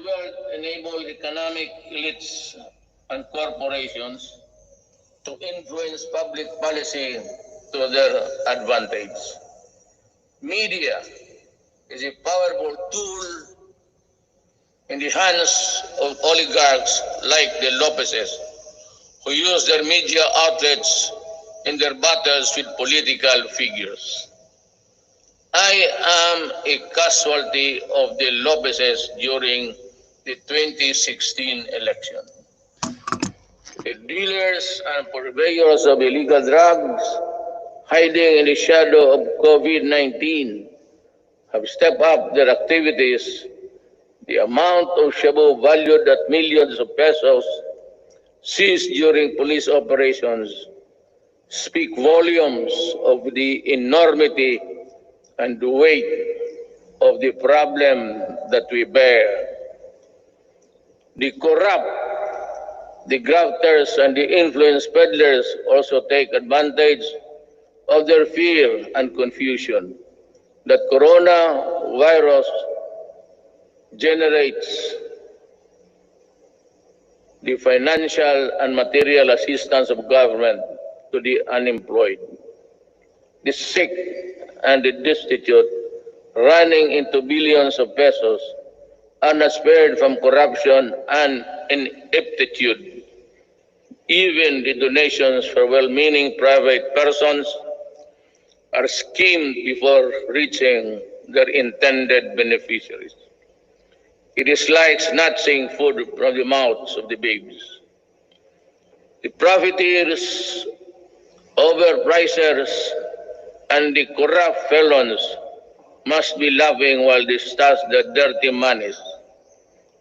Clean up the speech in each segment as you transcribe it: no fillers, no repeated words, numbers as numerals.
world enable economic elites and corporations to influence public policy to their advantage. Media is a powerful tool in the hands of oligarchs like the Lopezes, who use their media outlets in their battles with political figures. I am a casualty of the Lopezes during the 2016 election. The dealers and purveyors of illegal drugs hiding in the shadow of COVID-19 have stepped up their activities. The amount of shabu valued at millions of pesos seized during police operations speak volumes of the enormity and the weight of the problem that we bear. The corrupt, the grafters, and the influence peddlers also take advantage of their fear and confusion that coronavirus generates the financial and material assistance of government to the unemployed, the sick, and the destitute, running into billions of pesos, are not spared from corruption and ineptitude. Even the donations for well-meaning private persons are schemed before reaching their intended beneficiaries. It is like snatching food from the mouths of the babes. The profiteers, overpricers, and the corrupt felons must be laughing while they stash their dirty monies,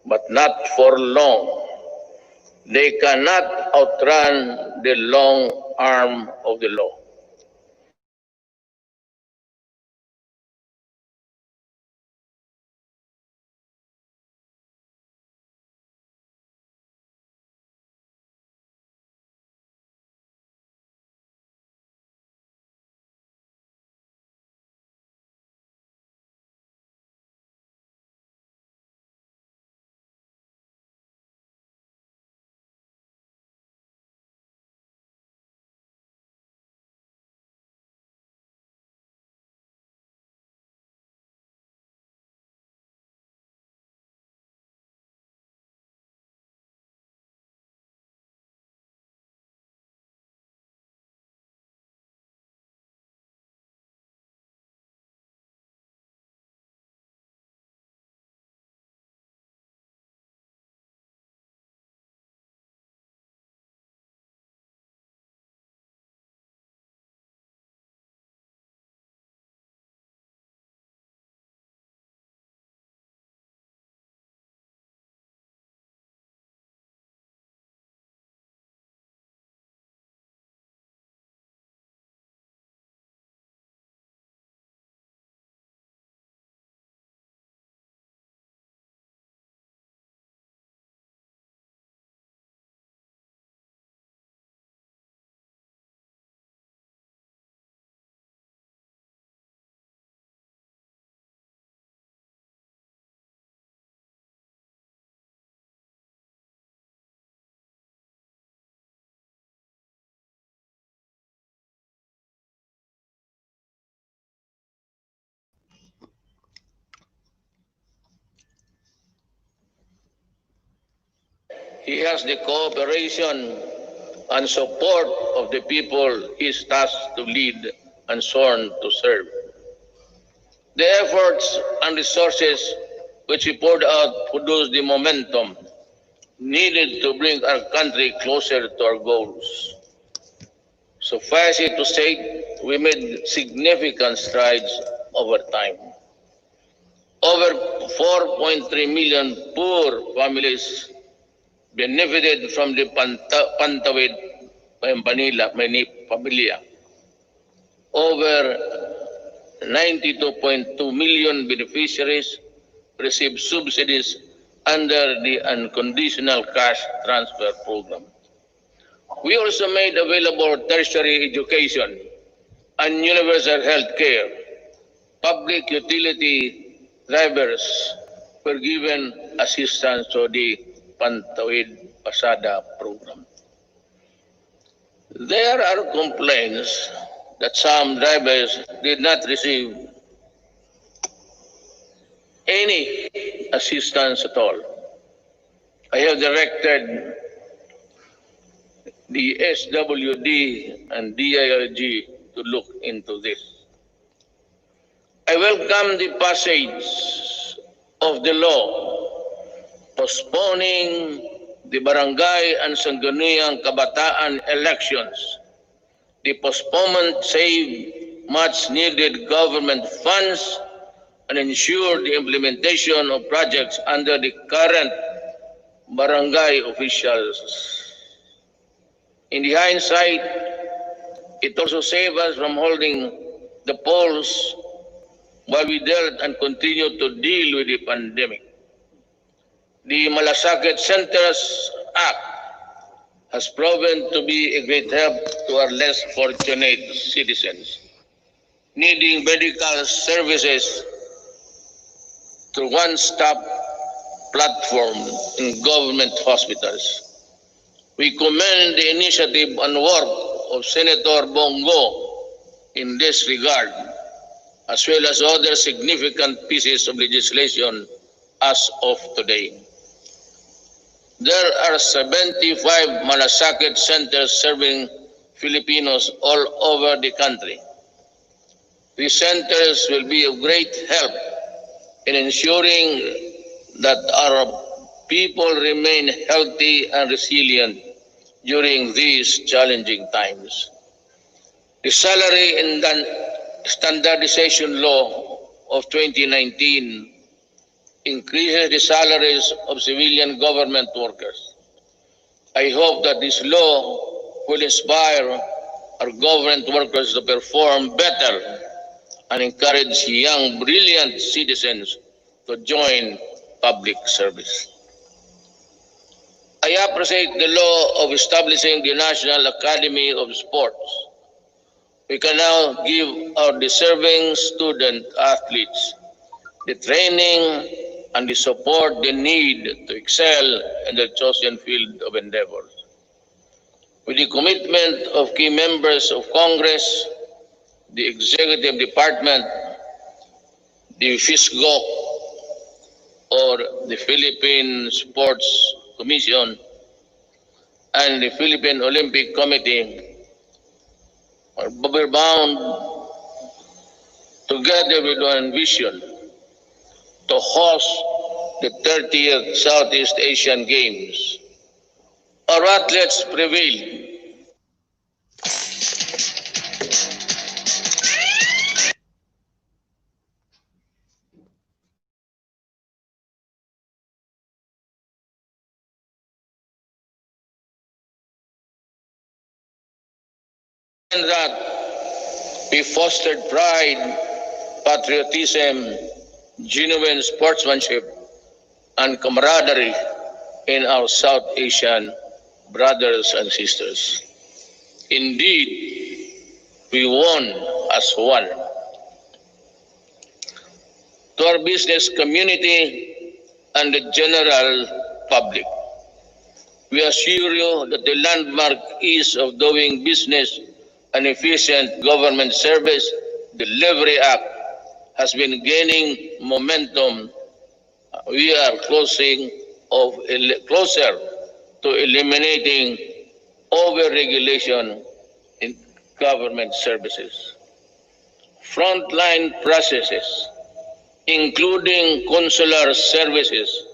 but not for long. They cannot outrun the long arm of the law. He has the cooperation and support of the people he is tasked to lead and sworn to serve. The efforts and resources which he poured out produce the momentum needed to bring our country closer to our goals. Suffice it to say, we made significant strides over time. Over 4.3 million poor families benefited from the Pantawid Pamilya. Over 92.2 million beneficiaries received subsidies under the unconditional cash transfer program. We also made available tertiary education and universal health care, public utility drivers, were given assistance to the Pantawid Pasada program. There are complaints that some drivers did not receive any assistance at all. I have directed the SWD and DILG to look into this. I welcome the passage of the law postponing the barangay and sangguniang kabataan elections. The postponement saved much needed government funds and ensured the implementation of projects under the current barangay officials. In the hindsight, it also saved us from holding the polls while we dealt and continued to deal with the pandemic. The Malasakit Centers Act has proven to be a great help to our less fortunate citizens needing medical services through one-stop platform in government hospitals. We commend the initiative and work of Senator Bongo in this regard, as well as other significant pieces of legislation as of today. There are 75 Malasakit centers serving Filipinos all over the country. These centers will be of great help in ensuring that our people remain healthy and resilient during these challenging times. The Salary and Standardization Law of 2019 increases the salaries of civilian government workers. I hope that this law will inspire our government workers to perform better and encourage young, brilliant citizens to join public service. I appreciate the law of establishing the National Academy of Sports. We can now give our deserving student athletes the training and the support they need to excel in their chosen field of endeavors. With the commitment of key members of Congress, the Executive Department, the FISGO, or the Philippine Sports Commission, and the Philippine Olympic Committee, are bound together with one vision to host the 30th Southeast Asian Games. Our athletes prevailed. And that we fostered pride, patriotism, genuine sportsmanship, and camaraderie in our South Asian brothers and sisters. Indeed, we won as one. To our business community and the general public, we assure you that the landmark ease of doing business and efficient government service delivery act has been gaining momentum. We are closer to eliminating over-regulation in government services. Frontline processes, including consular services,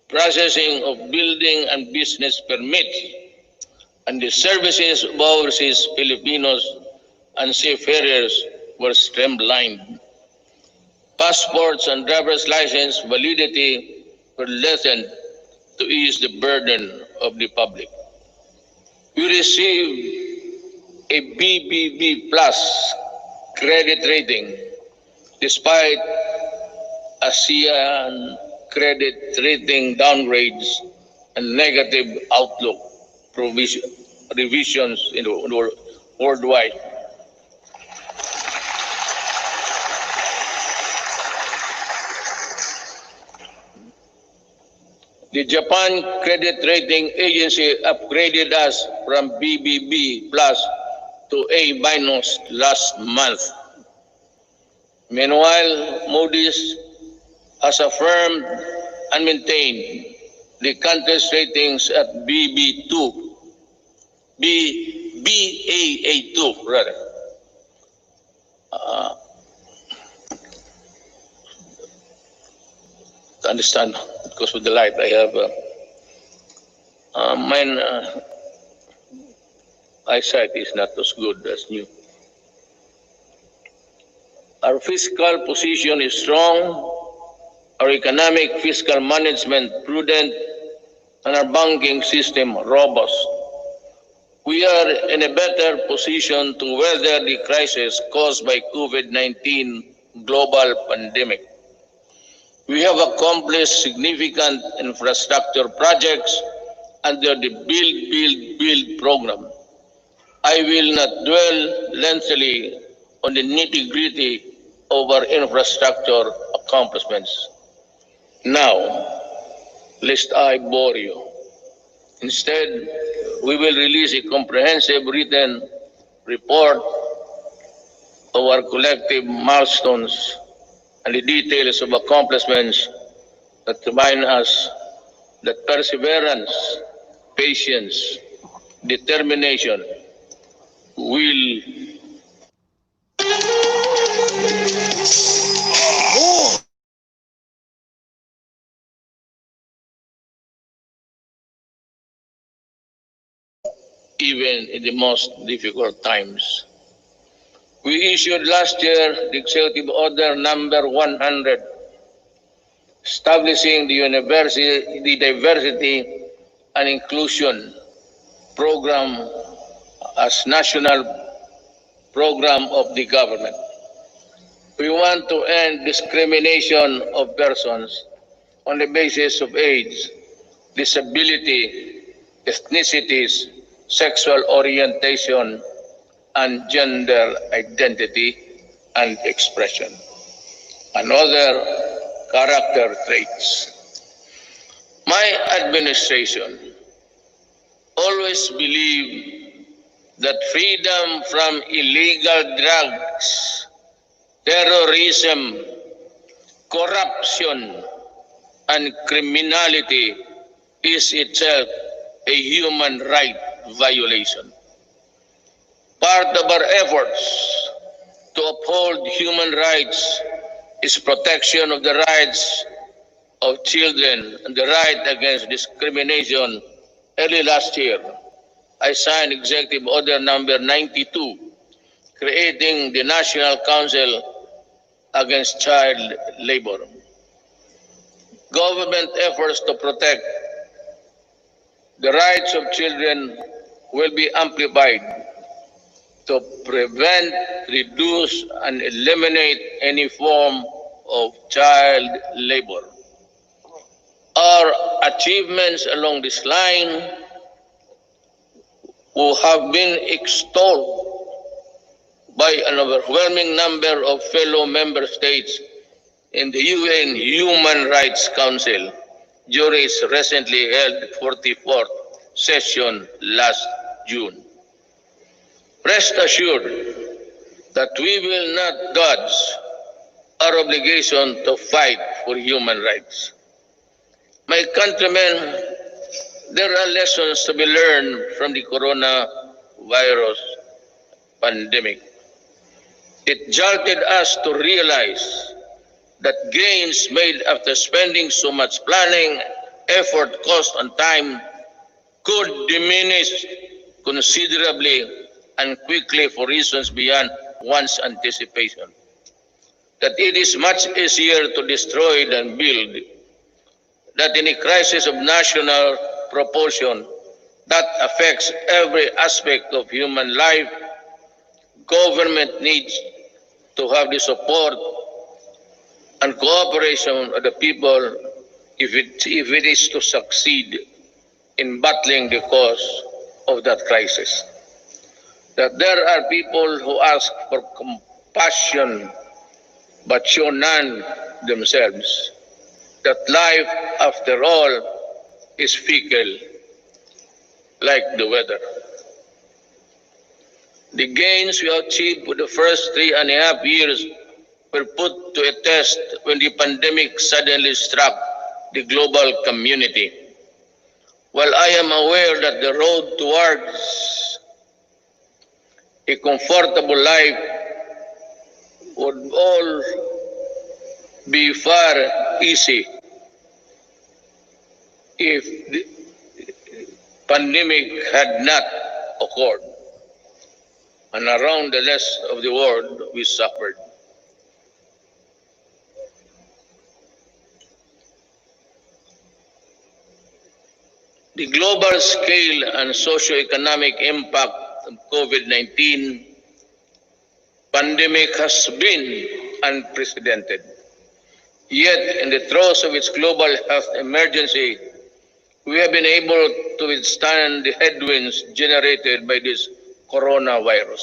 processing of building and business permits, and the services of overseas Filipinos and seafarers were streamlined. Passports and driver's license validity were lessened to ease the burden of the public. We received a BBB plus credit rating despite ASEAN credit rating downgrades and negative outlook revisions in the worldwide. The Japan Credit Rating Agency upgraded us from BBB plus to A minus last month. Meanwhile, Moody's has affirmed and maintained the country's ratings at BB2, BAA2 rather. To understand, because of the light, I have mine eyesight is not as good as new. Our fiscal position is strong, our economic fiscal management prudent, and our banking system robust. We are in a better position to weather the crisis caused by COVID-19 global pandemic. We have accomplished significant infrastructure projects under the Build program. I will not dwell lengthily on the nitty-gritty of our infrastructure accomplishments. Now, lest I bore you. Instead, we will release a comprehensive written report of our collective milestones and the details of accomplishments that remind us that perseverance, patience, determination will even in the most difficult times. We issued last year the Executive Order number 100, establishing the Diversity and Inclusion Program as national program of the government. We want to end discrimination of persons on the basis of age, disability, ethnicities, sexual orientation, and gender identity and expression, and other character traits. My administration always believed that freedom from illegal drugs, terrorism, corruption, and criminality is itself a human right violation. Part of our efforts to uphold human rights is protection of the rights of children and the right against discrimination. Early last year, I signed Executive Order number 92, creating the National Council Against Child Labor. Government efforts to protect the rights of children will be amplified to prevent, reduce, and eliminate any form of child labor. Our achievements along this line will have been extolled by an overwhelming number of fellow member states in the UN Human Rights Council during its recently held 44th session last June. Rest assured that we will not dodge our obligation to fight for human rights. My countrymen, there are lessons to be learned from the coronavirus pandemic. It jolted us to realize that gains made after spending so much planning, effort, cost, and time could diminish considerably and quickly for reasons beyond one's anticipation. That it is much easier to destroy than build. That in a crisis of national proportion that affects every aspect of human life, government needs to have the support and cooperation of the people if it is to succeed in battling the cause of that crisis. That there are people who ask for compassion but show none themselves. That life, after all, is fickle like the weather. The gains we achieved for the first 3.5 years were put to a test when the pandemic suddenly struck the global community. While I am aware that the road towards a comfortable life would all be far easy if the pandemic had not occurred, and around the rest of the world we suffered. The global scale and socio-economic impact of COVID-19 pandemic has been unprecedented. Yet, in the throes of its global health emergency, we have been able to withstand the headwinds generated by this coronavirus.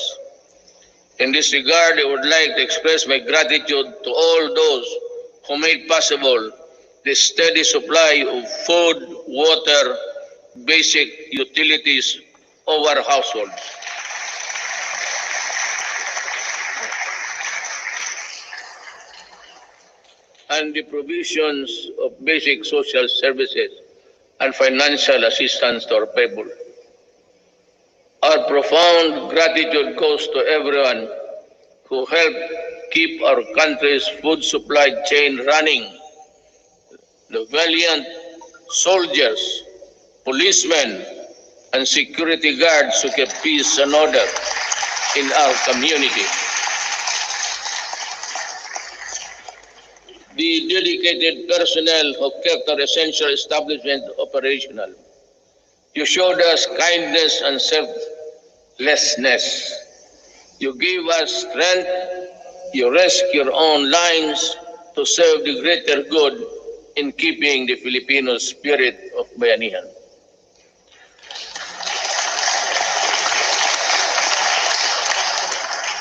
In this regard, I would like to express my gratitude to all those who made possible the steady supply of food, water, basic utilities of our households. And the provisions of basic social services and financial assistance to our people. Our profound gratitude goes to everyone who helped keep our country's food supply chain running. The valiant soldiers, policemen, and security guards who kept peace and order in our community. The dedicated personnel who kept our essential establishment operational. You showed us kindness and selflessness. You gave us strength. You risked your own lives to serve the greater good in keeping the Filipino spirit of bayanihan.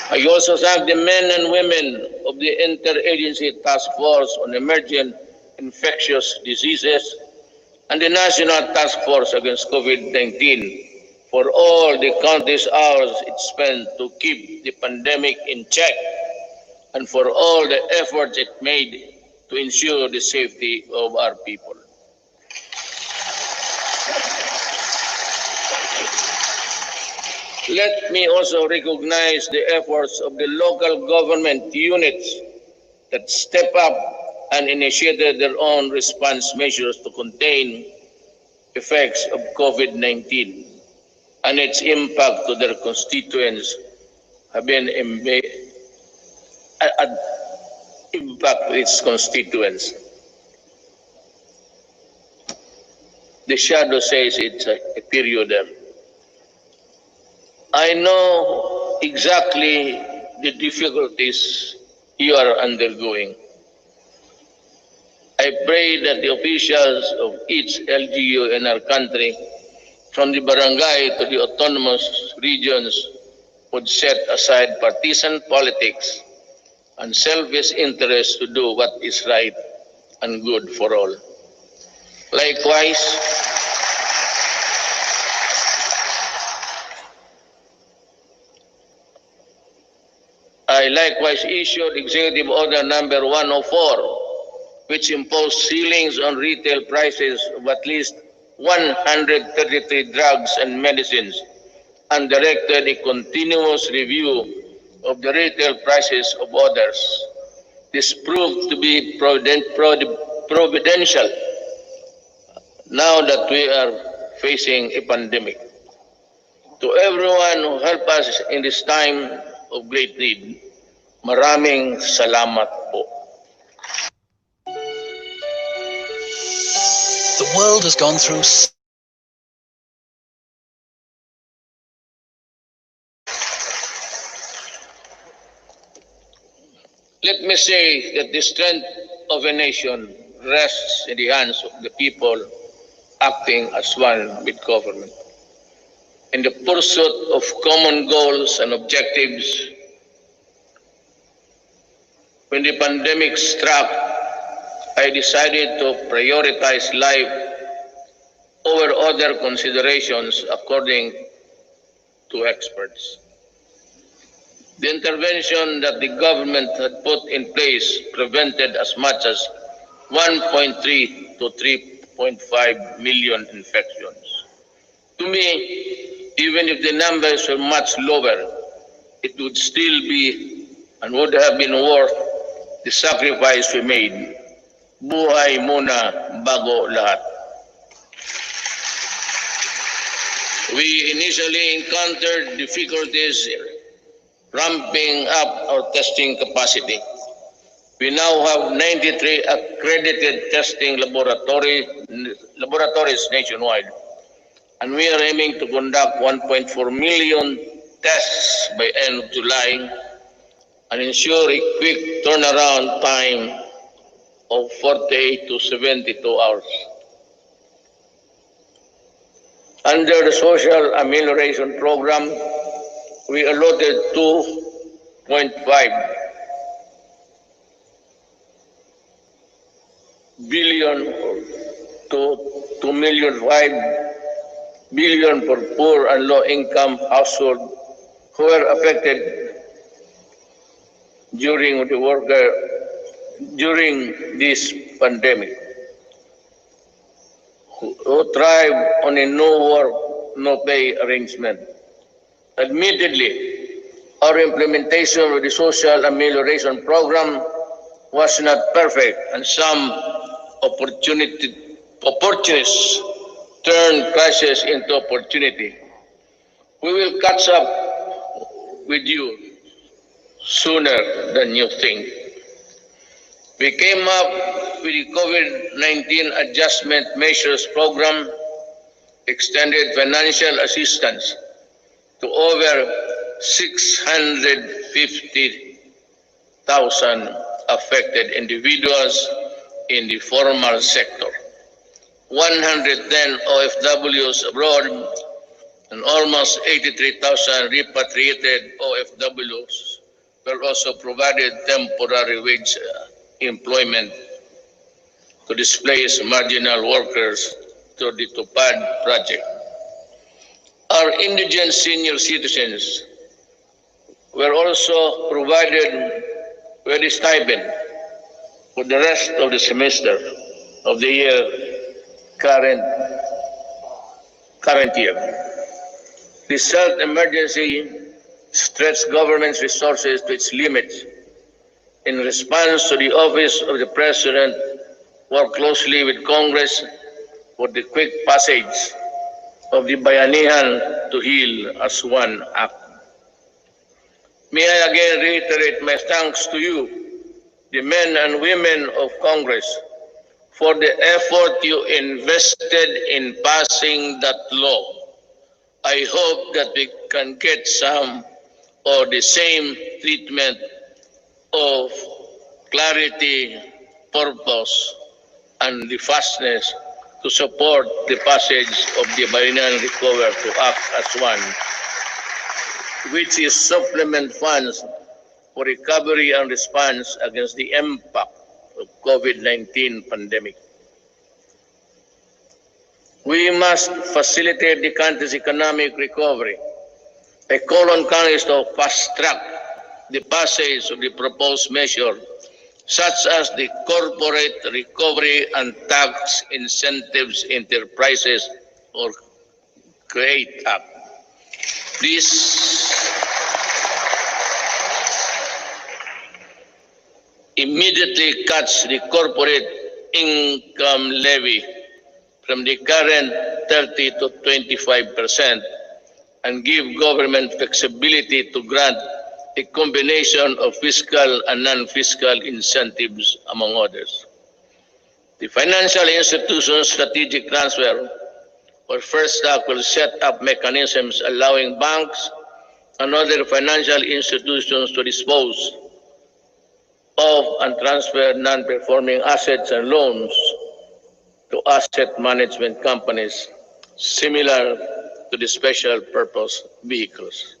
I also thank the men and women of the Interagency Task Force on Emerging Infectious Diseases and the National Task Force Against COVID-19 for all the countless hours it spent to keep the pandemic in check and for all the efforts it made to ensure the safety of our people. Let me also recognize the efforts of the local government units that step up and initiated their own response measures to contain effects of COVID-19 and its impact to their constituents have been impact to its constituents. The shadow says it's a period there. I know exactly the difficulties you are undergoing. I pray that the officials of each LGU in our country, from the barangay to the autonomous regions, would set aside partisan politics and selfish interests to do what is right and good for all. Likewise, I likewise issued Executive Order Number 104, which imposed ceilings on retail prices of at least 133 drugs and medicines and directed a continuous review of the retail prices of others. This proved to be providential now that we are facing a pandemic. To everyone who helped us in this time of great need, maraming salamat po. The world has gone through Let me say that the strength of a nation rests in the hands of the people acting as one with government. In the pursuit of common goals and objectives, when the pandemic struck, I decided to prioritize life over other considerations according to experts. The intervention that the government had put in place prevented as much as 1.3 to 3.5 million infections. To me, even if the numbers were much lower, it would still be and would have been worth the sacrifice we made. Buhay muna bago lahat. We initially encountered difficulties ramping up our testing capacity. We now have 93 accredited testing laboratories nationwide, and we are aiming to conduct 1.4 million tests by end of July and ensure a quick turnaround time of 48 to 72 hours. Under the Social Amelioration Program, we allotted 2.5 billion to 2.5 billion for poor and low-income households who were affected during this pandemic, who thrive on a no work, no pay arrangement. Admittedly, our implementation of the Social Amelioration Program was not perfect, and some opportunists turned crisis into opportunity. We will catch up with you sooner than you think. We came up with the COVID-19 Adjustment Measures Program, extended financial assistance to over 650,000 affected individuals in the formal sector, 110 OFWs abroad, and almost 83,000 repatriated OFWs were also provided temporary wage employment to displace marginal workers through the TUPAD project. Our indigent senior citizens were also provided with a stipend for the rest of the semester of the year, current year. This health emergency stretched government's resources to its limits. In response to the Office of the President, worked closely with Congress for the quick passage of the Bayanihan to Heal as One Act. May I again reiterate my thanks to you, the men and women of Congress, for the effort you invested in passing that law. I hope that we can get some or the same treatment of clarity, purpose, and the fastness to support the passage of the Bayanihan Recover to Act as One, which is supplement funds for recovery and response against the impact of COVID-19 pandemic. We must facilitate the country's economic recovery. I call on Congress to fast-track the passage of the proposed measure, such as the Corporate Recovery and Tax Incentives Enterprises or CREATE Act. This immediately cuts the corporate income levy from the current 30 to 25% and give government flexibility to grant a combination of fiscal and non-fiscal incentives, among others. The Financial Institutions Strategic Transfer, or First Act, will set up mechanisms allowing banks and other financial institutions to dispose of and transfer non-performing assets and loans to asset management companies similar to the special purpose vehicles.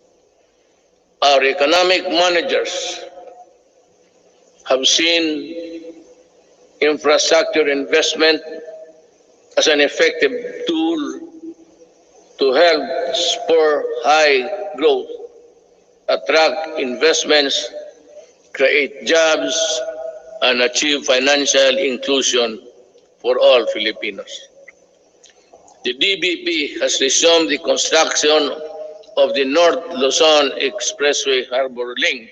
Our economic managers have seen infrastructure investment as an effective tool to help spur high growth, attract investments, create jobs, and achieve financial inclusion for all Filipinos. The DBP has resumed the construction of the North Luzon Expressway Harbor Link,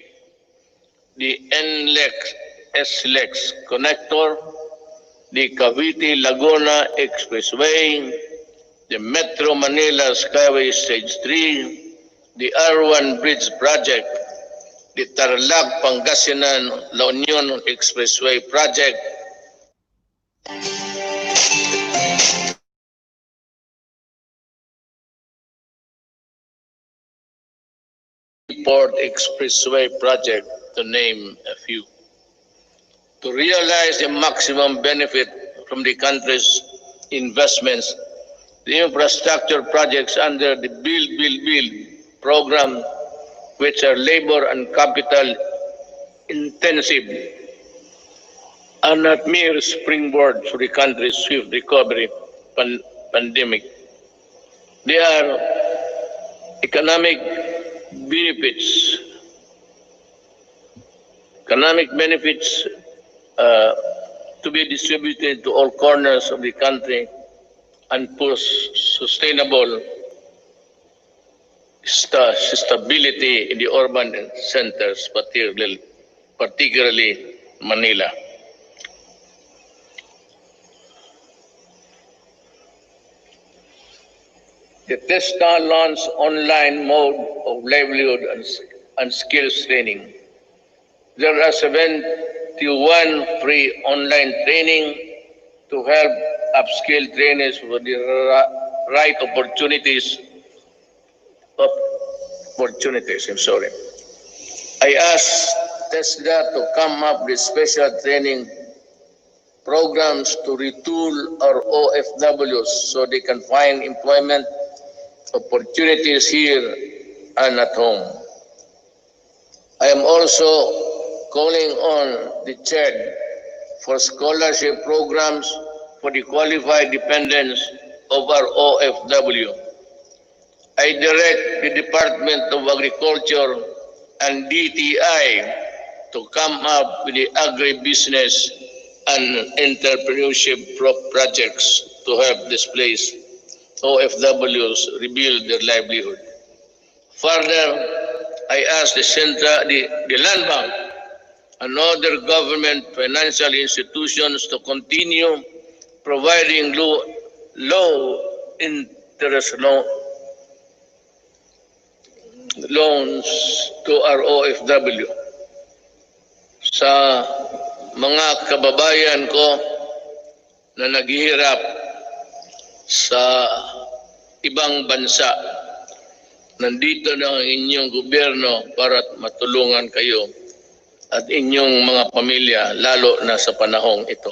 the NLEX-SLEX connector, the Cavite-Laguna Expressway, the Metro Manila Skyway Stage 3, the R1 Bridge Project, the Tarlac-Pangasinan-La Union Expressway Project, Port Expressway Project, to name a few. To realize the maximum benefit from the country's investments, the infrastructure projects under the Build program, which are labor and capital intensive, are not mere springboard for the country's swift recovery pandemic. They are economic benefits to be distributed to all corners of the country and push sustainable stability in the urban centers, particularly Manila. The TESTA launched online mode of livelihood and skills training. There are 71 free online training to help upskill trainees for the right opportunities. I asked TESDA to come up with special training programs to retool our OFWs so they can find employment opportunities here and at home. I am also calling on the CHED for scholarship programs for the qualified dependents of our OFW. I direct the Department of Agriculture and DTI to come up with the agribusiness and entrepreneurship projects to help displaced OFWs rebuild their livelihood. Further, I ask the Land Bank and other government financial institutions to continue providing low interest loans to our OFW. Sa mga kababayan ko na naghihirap sa ibang bansa, nandito na ang inyong gobyerno para matulungan kayo at inyong mga pamilya, lalo na sa panahong ito.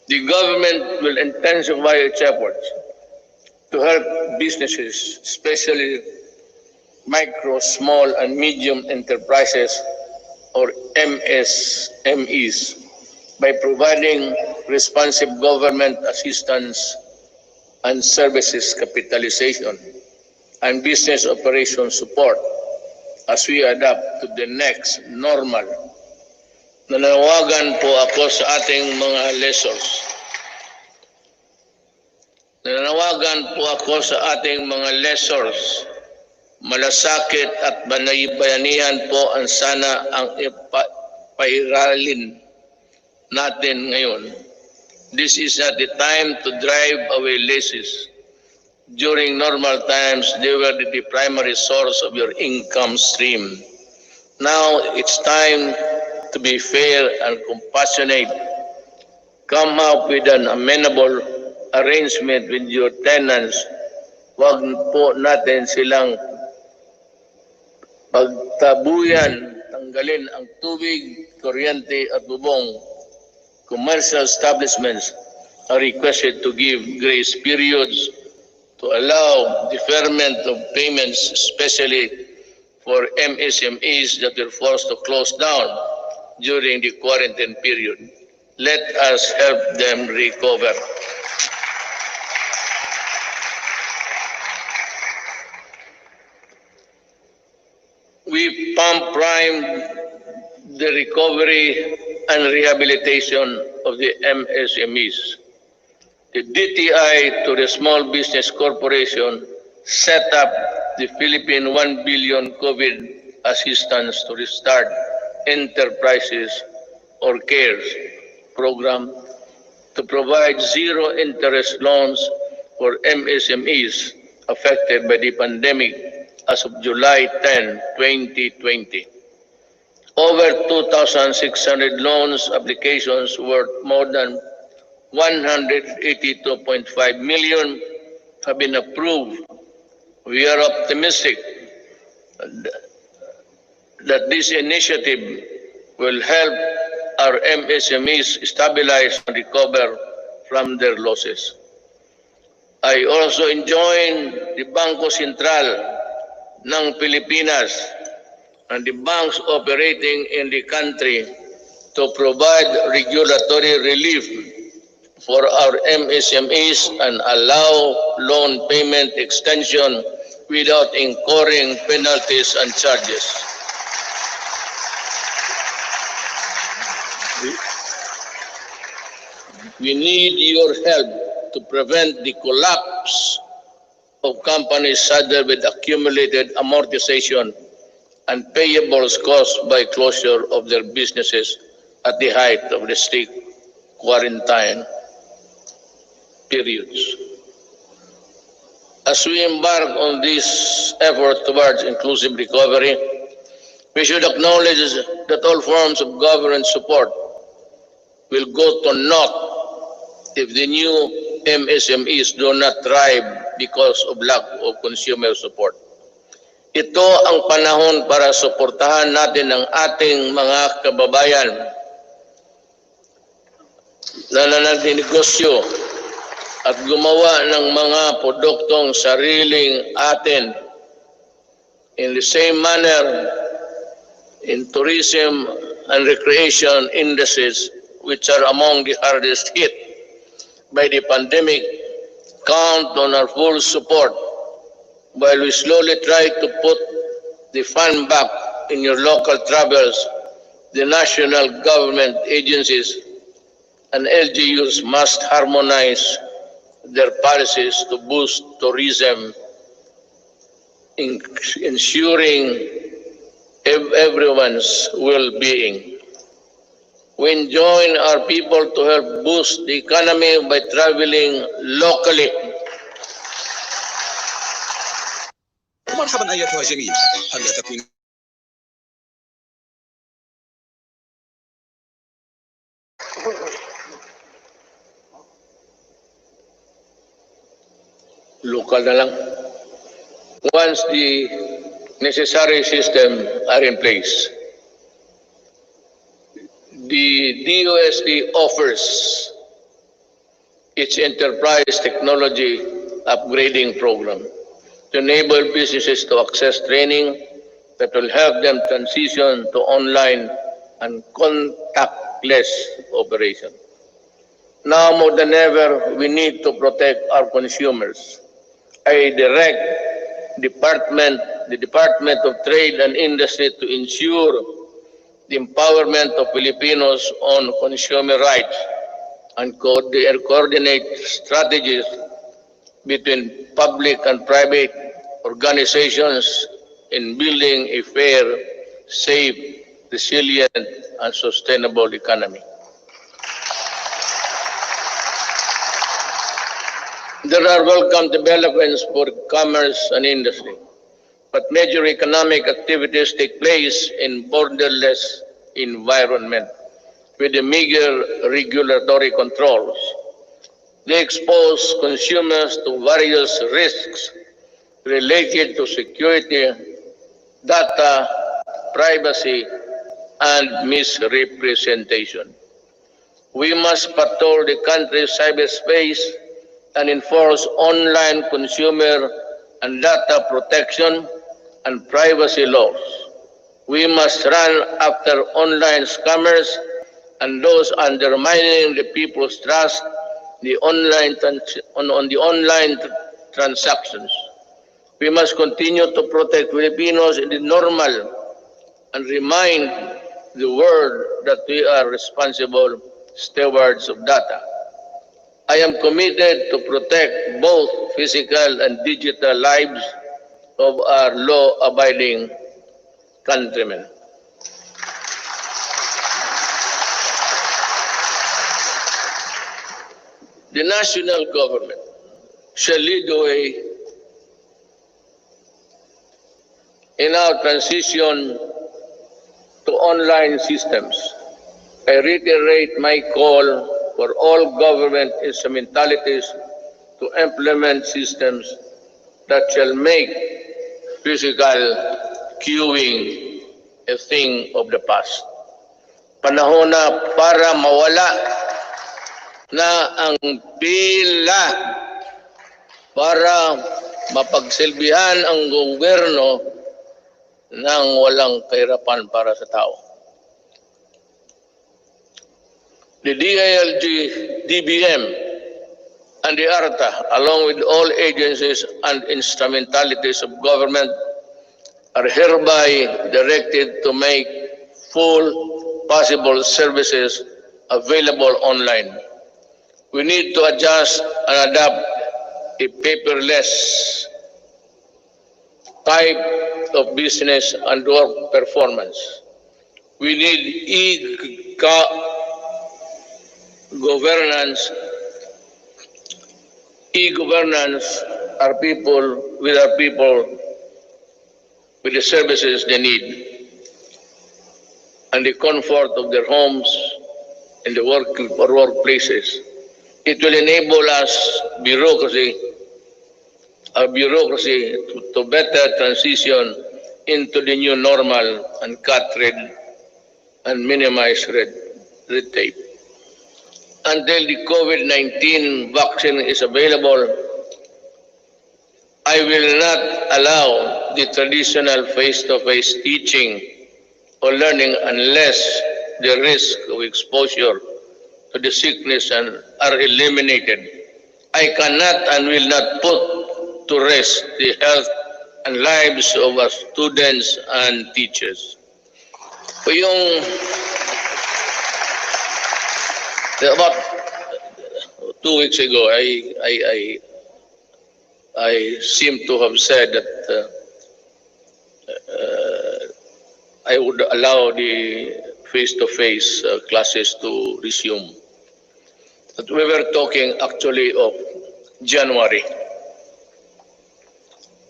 The government will intensify its efforts to help businesses, especially micro, small, and medium enterprises, or MSMEs, by providing responsive government assistance and services capitalization and business operation support as we adapt to the next normal. Nananawagan po ako sa ating mga lessors. Malasakit at bayanihan po ang sana ang pairalin natin ngayon. This is not the time to drive away leases. During normal times, they were the primary source of your income stream. Now, it's time to be fair and compassionate. Come up with an amenable arrangement with your tenants. Huwag po natin silang pagtabuyan, tanggalin ang tubig, kuryente at bubong. Commercial establishments are requested to give grace periods to allow deferment of payments, especially for MSMEs that were forced to close down during the quarantine period. Let us help them recover. We pump prime the recovery and rehabilitation of the MSMEs. The DTI to the Small Business Corporation set up the Philippine 1 billion COVID assistance to restart enterprises or CARES program to provide zero interest loans for MSMEs affected by the pandemic as of July 10, 2020. Over 2,600 loans applications worth more than 182.5 million have been approved. We are optimistic that this initiative will help our MSMEs stabilize and recover from their losses. I also enjoin the Bangko Sentral ng Pilipinas and the banks operating in the country to provide regulatory relief for our MSMEs and allow loan payment extension without incurring penalties and charges. We need your help to prevent the collapse of companies saddled with accumulated amortization and payables caused by closure of their businesses at the height of the strict quarantine periods. As we embark on this effort towards inclusive recovery, we should acknowledge that all forms of government support will go to naught if the new MSMEs do not thrive because of lack of consumer support. Ito ang panahon para suportahan natin ang ating mga kababayan na nagnegosyo at gumawa ng mga produktong sariling atin. In the same manner, in tourism and recreation industries, which are among the hardest hit by the pandemic, count on our full support while we slowly try to put the fun back in your local travels. The national government agencies and LGUs must harmonize their policies to boost tourism, ensuring everyone's well-being. We enjoin our people to help boost the economy by traveling locally. مرحبا أيتها الجميع، ألا تكون Local na lang. Once the necessary system are in place, the DOST offers its enterprise technology upgrading program to enable businesses to access training that will help them transition to online and contactless operation. Now more than ever, we need to protect our consumers. I direct the Department of Trade and Industry to ensure the empowerment of Filipinos on consumer rights and coordinate strategies between public and private organizations in building a fair, safe, resilient, and sustainable economy. There are welcome developments for commerce and industry, but major economic activities take place in borderless environment with the meager regulatory controls. They expose consumers to various risks related to security, data, privacy, and misrepresentation. We must patrol the country's cyberspace and enforce online consumer and data protection and privacy laws. We must run after online scammers and those undermining the people's trust on the online transactions. We must continue to protect Filipinos in the normal and remind the world that we are responsible stewards of data. I am committed to protect both physical and digital lives of our law-abiding countrymen. The national government shall lead the way in our transition to online systems. I reiterate my call for all government instrumentalities to implement systems that shall make physical queuing a thing of the past. Panahon na para mawala na ang pila para mapagsilbihan ang gobyerno ng walang kahirapan para sa tao. The DILG, DBM, and the ARTA, along with all agencies and instrumentalities of government, are hereby directed to make full possible services available online. We need to adjust and adapt a paperless type of business and work performance. We need e-governance. E-governance are people with the services they need and the comfort of their homes and the workplaces. It will enable us bureaucracy to better transition into the new normal and cut red and minimize red tape. Until the COVID-19 vaccine is available, I will not allow the traditional face-to-face teaching or learning unless the risk of exposure to the sickness are eliminated. I cannot and will not put to rest the health and lives of our students and teachers. About 2 weeks ago, I seem to have said that I would allow the face-to-face classes to resume. But we were talking actually of January,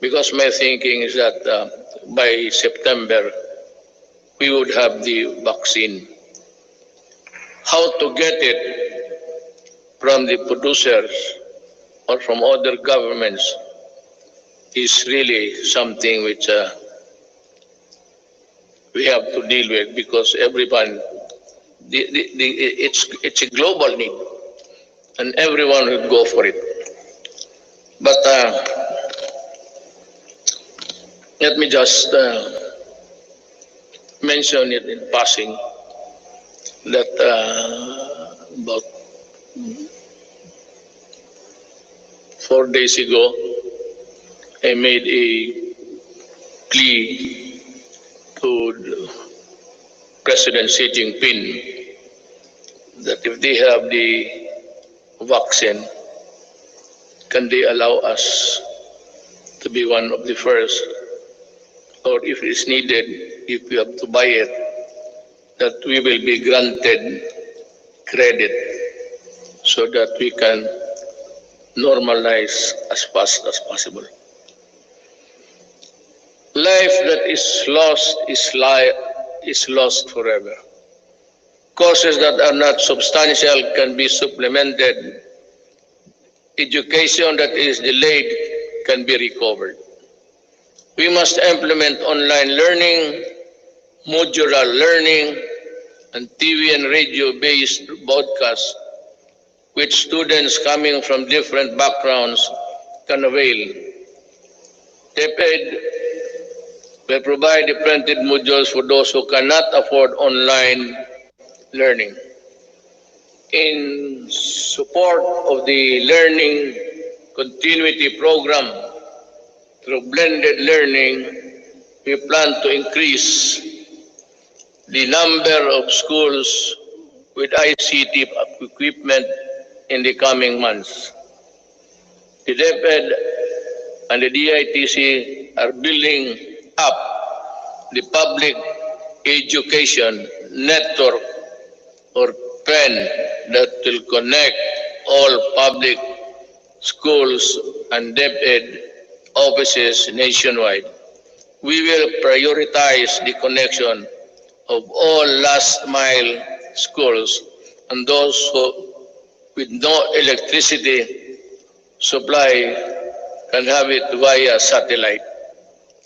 because my thinking is that by September, we would have the vaccine. How to get it from the producers or from other governments is really something which we have to deal with, because everyone, it's a global need, and everyone will go for it. But let me just mention it in passing that about 4 days ago, I made a plea to President Xi Jinping that if they have the vaccine, can they allow us to be one of the first, or if it's needed, if we have to buy it, that we will be granted credit so that we can normalize as fast as possible. Life that is lost is lost forever. Courses that are not substantial can be supplemented. Education that is delayed can be recovered. We must implement online learning, modular learning, and TV and radio-based broadcasts, which students coming from different backgrounds can avail. DepEd will provide the printed modules for those who cannot afford online learning. In support of the learning continuity program through blended learning, we plan to increase the number of schools with ICT equipment in the coming months. The DepEd and the DITC are building up the public education network or PEN that will connect all public schools and DepEd offices nationwide. We will prioritize the connection of all last mile schools and those with no electricity supply can have it via satellite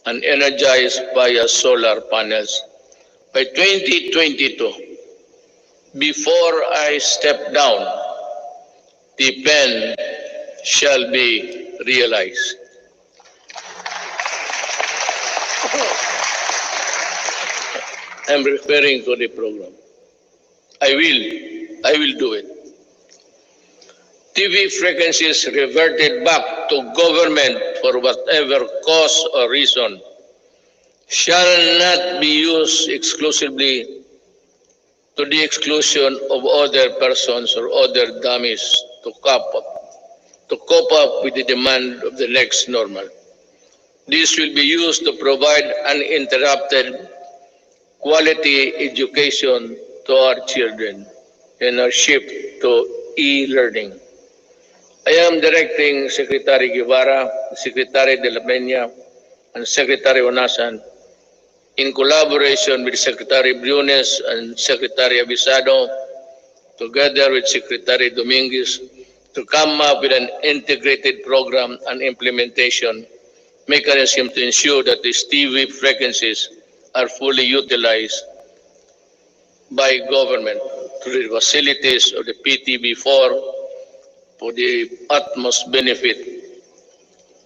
and energized via solar panels. By 2022, before I step down, the pen shall be realized. I'm referring to the program. I will do it. TV frequencies reverted back to government for whatever cause or reason shall not be used exclusively to the exclusion of other persons or other dummies to cope up with the demand of the next normal. This will be used to provide uninterrupted quality education to our children in our shift to e-learning. I am directing Secretary Guevara, Secretary De La Peña, and Secretary Onasan in collaboration with Secretary Briones and Secretary Abisado, together with Secretary Dominguez, to come up with an integrated program and implementation mechanism to ensure that these TV frequencies are fully utilized by government through the facilities of the PTB4 for the utmost benefit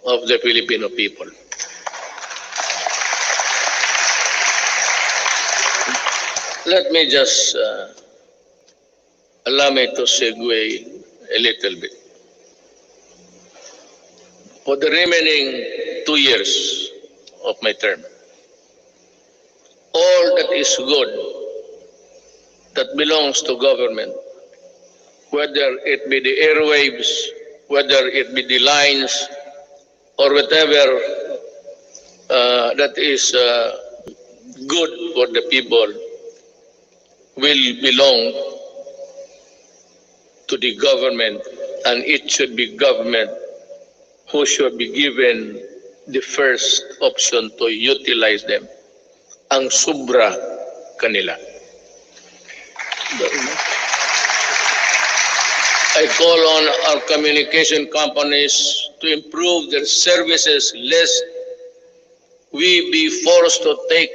of the Filipino people. Let me just allow me to segue a little bit. For the remaining 2 years of my term, all that is good that belongs to government, whether it be the airwaves, whether it be the lines, or whatever that is good for the people, will belong to the government, and it should be government who should be given the first option to utilize them. Ang sobra kanila. I call on our communication companies to improve their services lest we be forced to take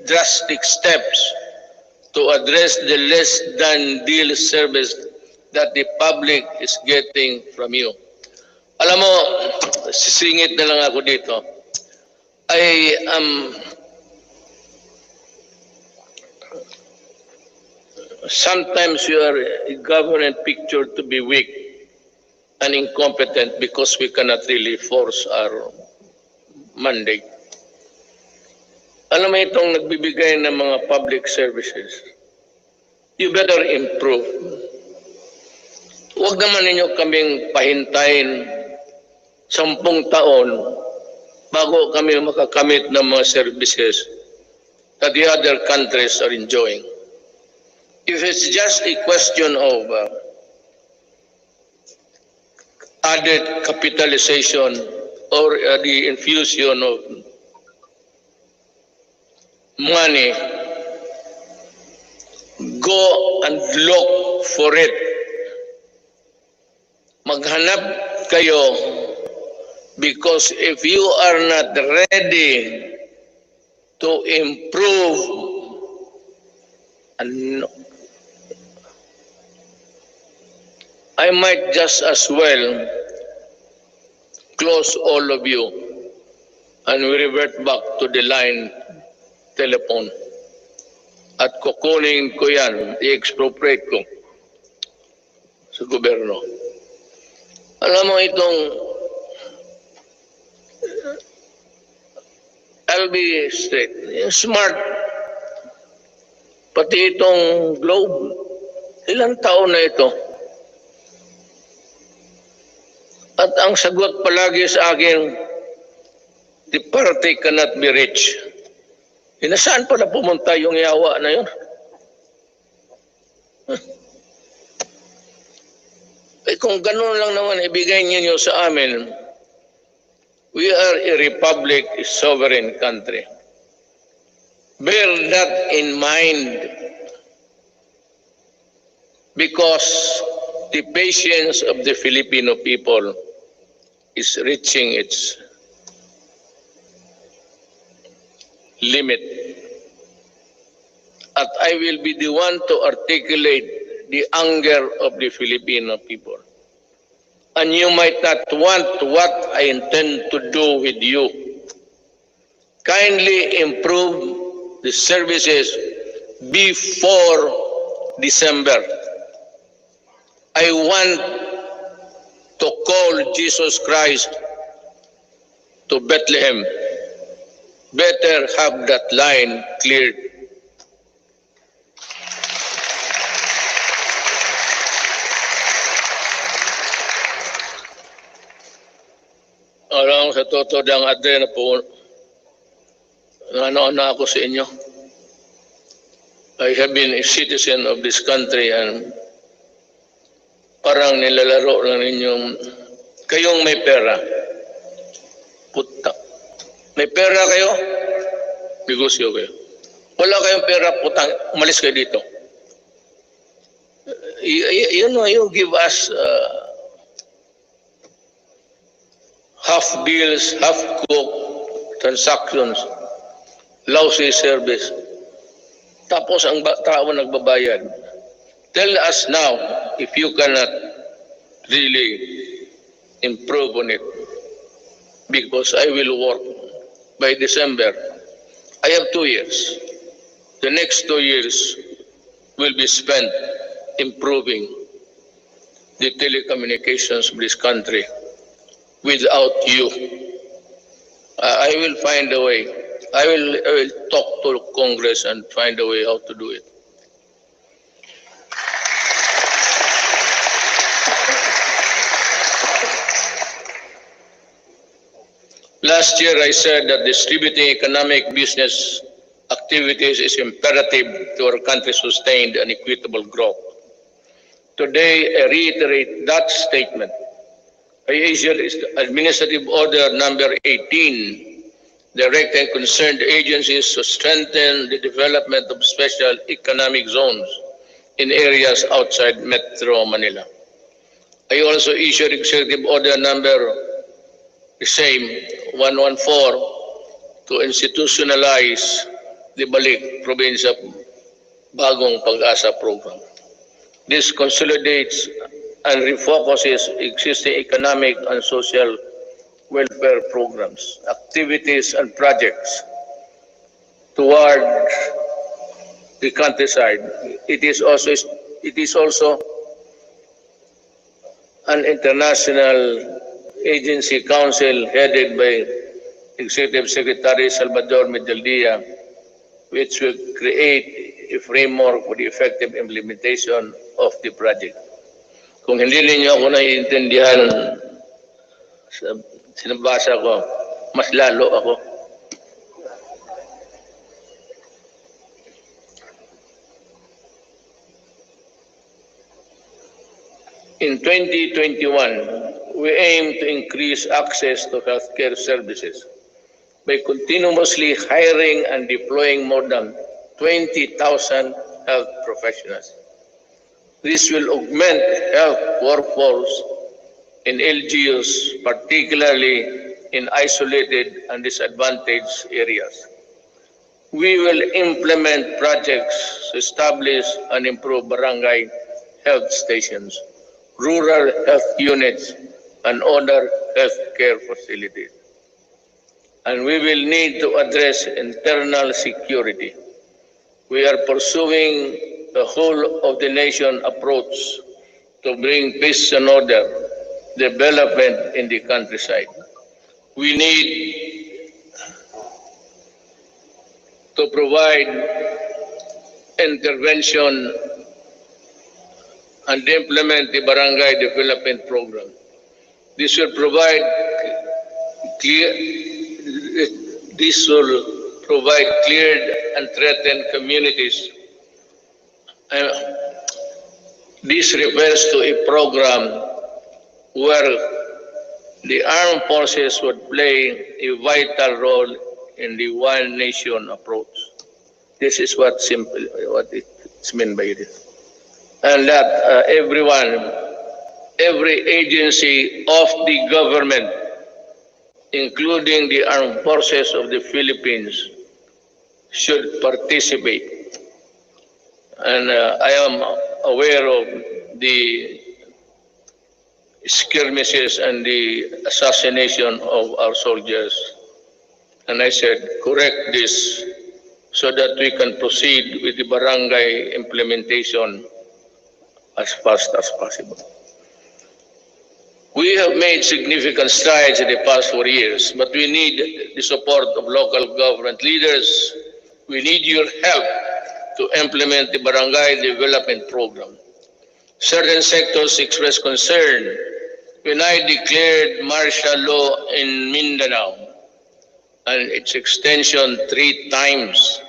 drastic steps to address the less than deal service that the public is getting from you. Alam mo, sisingit na lang ako dito. I am sometimes you are a government pictured to be weak and incompetent because we cannot really force our mandate. Alam mo itong nagbibigay ng mga public services, you better improve. Huwag naman ninyo kaming pahintayin 10 taon bago kami makakamit ng mga services that the other countries are enjoying. If it's just a question of added capitalization or the infusion of money, go and look for it. Maghanap kayo, because if you are not ready to improve, I might just as well close all of you and we revert back to the line telephone. At kukunin ko yan, i-expropriate ko sa gobyerno. Alam mo itong I'll be straight. Smart. Pati itong globe. Ilang taon na ito? At ang sagot palagi sa akin, the party cannot be rich. Nasaan pa na pumunta yung yawa na yun? Eh kung ganun lang naman ibigay niyo sa amin, we are a republic, a sovereign country. Bear that in mind because the patience of the Filipino people is reaching its limit. At I will be the one to articulate the anger of the Filipino people. And you might not want what I intend to do with you. Kindly improve the services before December. I want to call Jesus Christ to Bethlehem. Better have that line cleared. Alam sa totoo dang ate na po, ano ako sa inyo. I have been a citizen of this country and parang nilalaro lang ninyong kayong may pera. Puta. May pera kayo? Negosyo kayo. Wala kayong pera, putang, umalis kayo dito. You know, you give us half bills, half cook, transactions, lousy service. Tapos ang tao nagbabayad. Tell us now if you cannot really improve on it. Because I will work by December. I have 2 years. The next 2 years will be spent improving the telecommunications of this country. Without you, I will find a way. I will talk to Congress and find a way how to do it. Last year, I said that distributing economic business activities is imperative to our country's sustained and equitable growth. Today, I reiterate that statement. I issued Administrative Order Number 18, directing concerned agencies to strengthen the development of special economic zones in areas outside Metro Manila. I also issued Executive Order Number the same 114 to institutionalize the Balik Probinsya Bagong Pag-asa program. This consolidates and refocuses existing economic and social welfare programs, activities and projects toward the countryside. It is also an international agency council headed by Executive Secretary Salvador Medaldia, which will create a framework for the effective implementation of the project. Kung hindi ninyo ako naiintindihan, sinabasa ko, mas lalo ako. In 2021, we aim to increase access to healthcare services by continuously hiring and deploying more than 20,000 health professionals. This will augment health workforce in LGUs, particularly in isolated and disadvantaged areas. We will implement projects to establish and improve barangay health stations, rural health units, and other healthcare facilities. and we will need to address internal security. We are pursuing the whole of the nation approach to bring peace and order, development in the countryside. We need to provide intervention and implement the barangay development program. This will provide cleared and threatened communities. This refers to a program where the armed forces would play a vital role in the one nation approach. This is what it's meant by this. And that every agency of the government, including the armed forces of the Philippines, should participate. And I am aware of the skirmishes and the assassination of our soldiers. And I said, correct this so that we can proceed with the barangay implementation as fast as possible. We have made significant strides in the past 4 years, but we need the support of local government leaders. We need your help to implement the barangay development program. Certain sectors expressed concern when I declared martial law in Mindanao and its extension 3 times.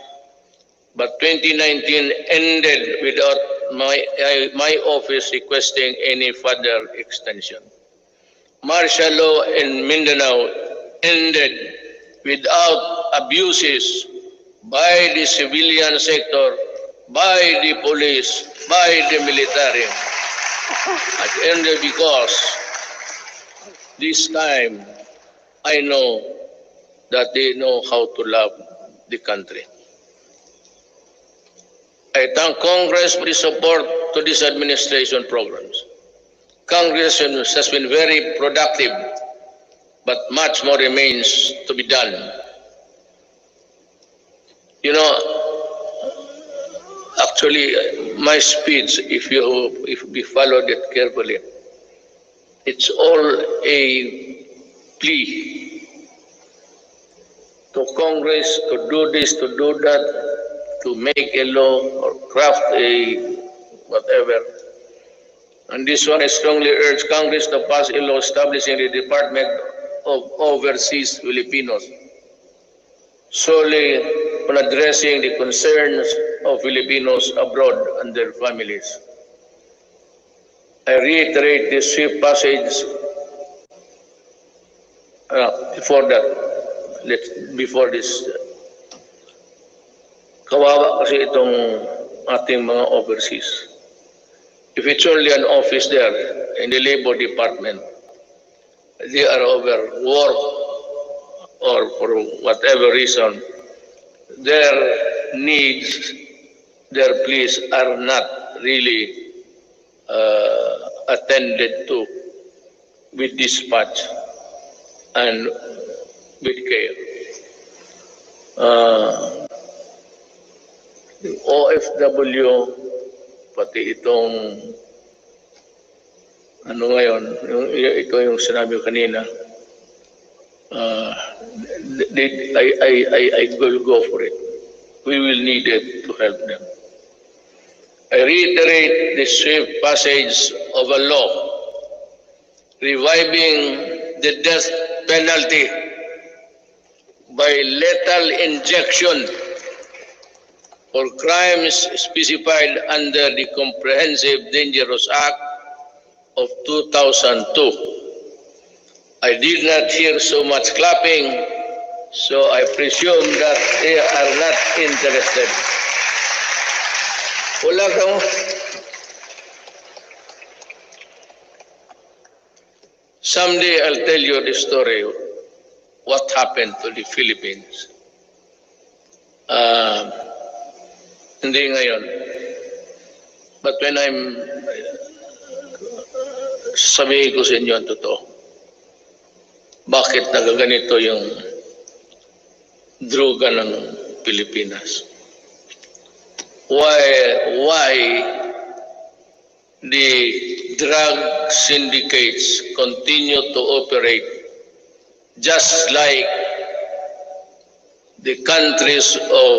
But 2019 ended without my office requesting any further extension. Martial law in Mindanao ended without abuses by the civilian sector, by the police, by the military. It ended because this time I know that they know how to love the country. I thank Congress for the support to these administration programs. Congress has been very productive, but much more remains to be done. You know, actually, my speech, if we followed it carefully, it's all a plea to Congress to do this, to do that, to make a law or craft a whatever. And this one, I strongly urge Congress to pass a law establishing the Department of Overseas Filipinos, solely on addressing the concerns of Filipinos abroad and their families. I reiterate the swift passage before this. Kawawa kasi itong ating mga overseas. If it's only an office there in the Labor Department, they are overworked or for whatever reason, their needs, their pleas are not really attended to with dispatch and with care. Yung OFW, pati itong ano ngayon, ito yung sinabi ko kanina, I will go for it. We will need it to help them. I reiterate the swift passage of a law reviving the death penalty by lethal injection for crimes specified under the Comprehensive Dangerous Act of 2002. I did not hear so much clapping, so I presume that they are not interested. Wala kang... Someday I'll tell you the story, what happened to the Philippines. Hindi ngayon. But when sabihin ko sa inyo ang totoo, bakit nagaganito yung droga ng Pilipinas. Why the drug syndicates continue to operate just like the countries of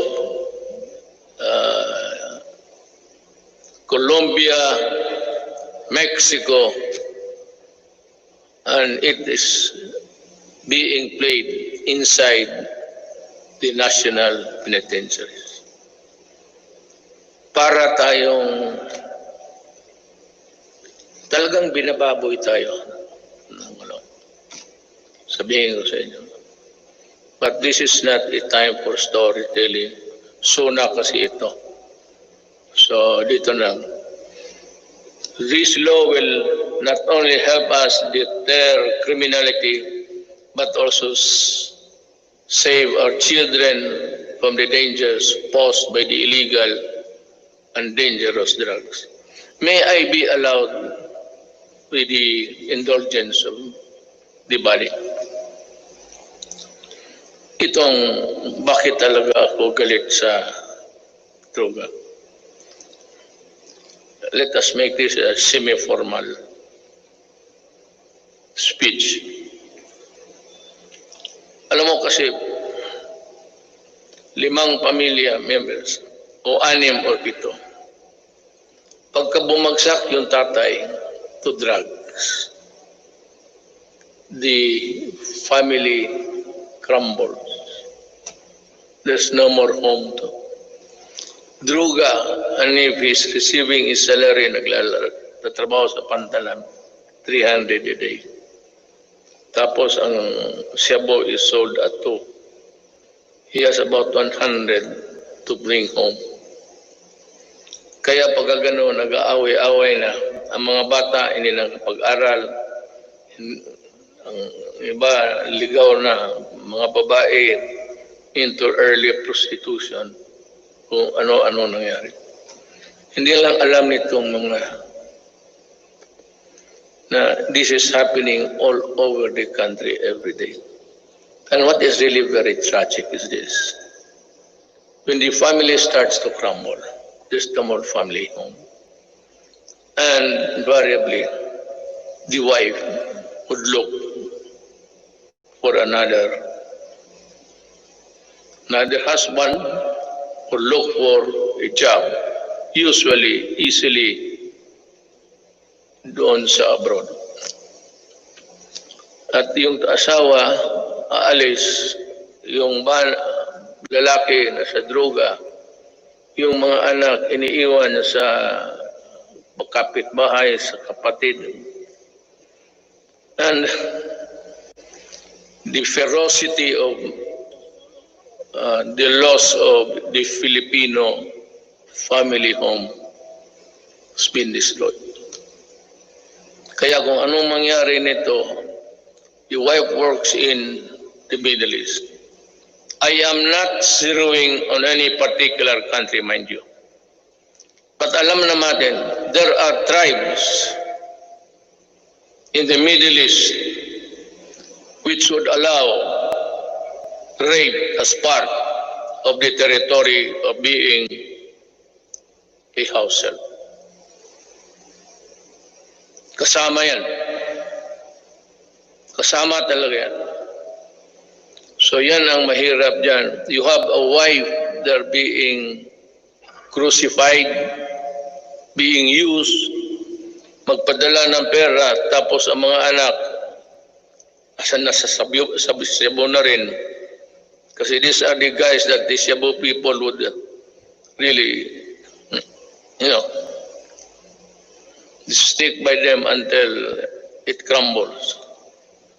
Colombia, Mexico, and it is being played inside the national penitentiaries. Para tayong talagang binababoy tayo. Sabihin ko sa inyo. But this is not a time for storytelling. Suna kasi ito. So dito na. This law will not only help us deter criminality, but also save our children from the dangers posed by the illegal and dangerous drugs. May I be allowed with the indulgence of the body? Itong bakit talaga ako galit sa droga. Let us make this a semi-formal speech. Alam mo kasi, 5 pamilya members o 6 o 7. Pagka bumagsak yung tatay to drugs, the family crumbles. There's no more home to. Druga, and if he's receiving his salary, nagtatrabaho sa pantalan, 300 a day. Tapos ang shabu is sold at 2. He has about 100 to bring home. Kaya pag gano'n, nag-aaway-aaway na, ang mga bata hindi nakapag-aral, ang iba ligaw na, mga babae into early prostitution, kung ano-ano nangyari. Hindi lang alam nitong mga na this is happening all over the country every day. And what is really very tragic is this. When the family starts to crumble, there's no more family home. And invariably, the wife would look for another husband, or look for a job, usually easily doon sa abroad. At yung asawa aalis, yung lalaki na sa droga, yung mga anak iniiwan sa kapitbahay, sa kapatid. And the ferocity of the loss of the Filipino family home has been destroyed. Kaya kung anong mangyari nito, the wife works in the Middle East. I am not zeroing on any particular country, mind you. But alam natin, there are tribes in the Middle East which would allow rape as part of the territory of being a house help. Kasama yan. Kasama talaga yan. So yan ang mahirap dyan. You have a wife that being crucified, being used, magpadala ng pera, tapos ang mga anak, asan nasa Cebu na rin. Kasi these are the guys that the Cebu people would really, stick by them until it crumbles,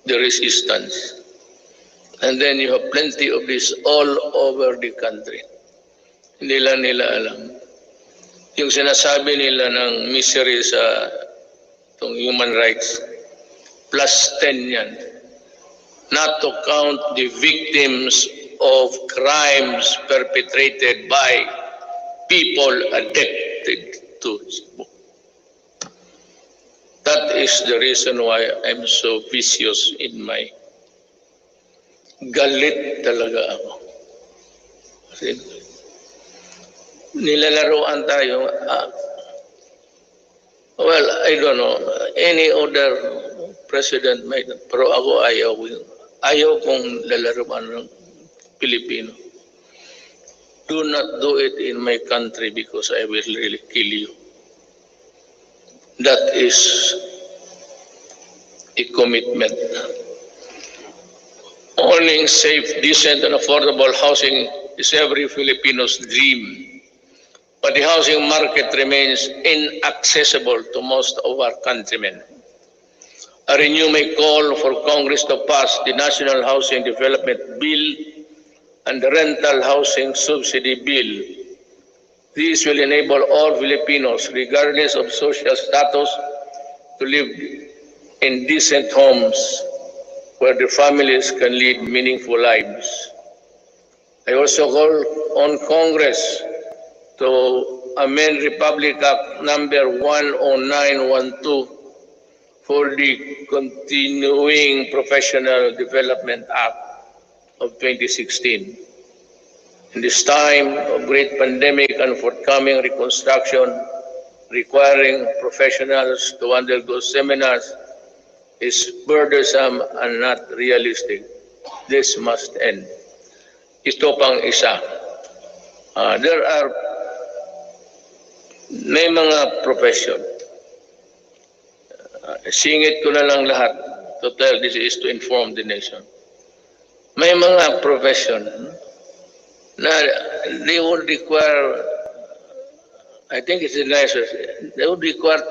the resistance. And then you have plenty of this all over the country. Hindi lang nila alam. Yung sinasabi nila ng misery sa human rights, plus 10 yan. Not to count the victims of crimes perpetrated by people addicted to Cebu. That is the reason why I'm so vicious in my galit talaga ako. Kasi nilalaroan tayo. Well, I don't know. Any other president might, pero ako ayaw. Ayaw kong lalaroan ng Pilipino. Do not do it in my country because I will really kill you. That is a commitment. Owning safe, decent, and affordable housing is every Filipino's dream. But the housing market remains inaccessible to most of our countrymen. I renew my call for Congress to pass the National Housing Development Bill and the Rental Housing Subsidy Bill. These will enable all Filipinos, regardless of social status, to live in decent homes where their families can lead meaningful lives. I also call on Congress to amend Republic Act number 10912 for the Continuing Professional Development Act of 2016. In this time of great pandemic and forthcoming reconstruction, requiring professionals to undergo seminars is burdensome and not realistic. This must end. Ito pang isa. May mga profession. Singit ko na lang lahat to tell this is to inform the nation. May mga profession na they would require, I think it's nice, they would require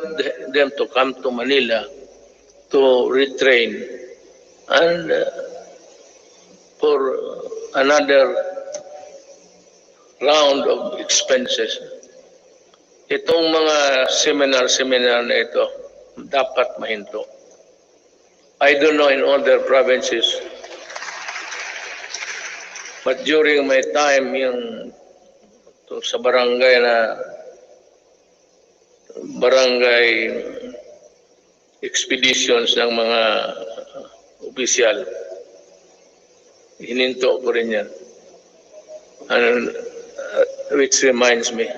them to come to Manila to retrain and for another round of expenses. Itong mga seminar na ito, dapat mahinto. I don't know in other provinces, but during my time sa barangay expeditions ng mga opisyal, hininto ko rin yan. And which reminds me,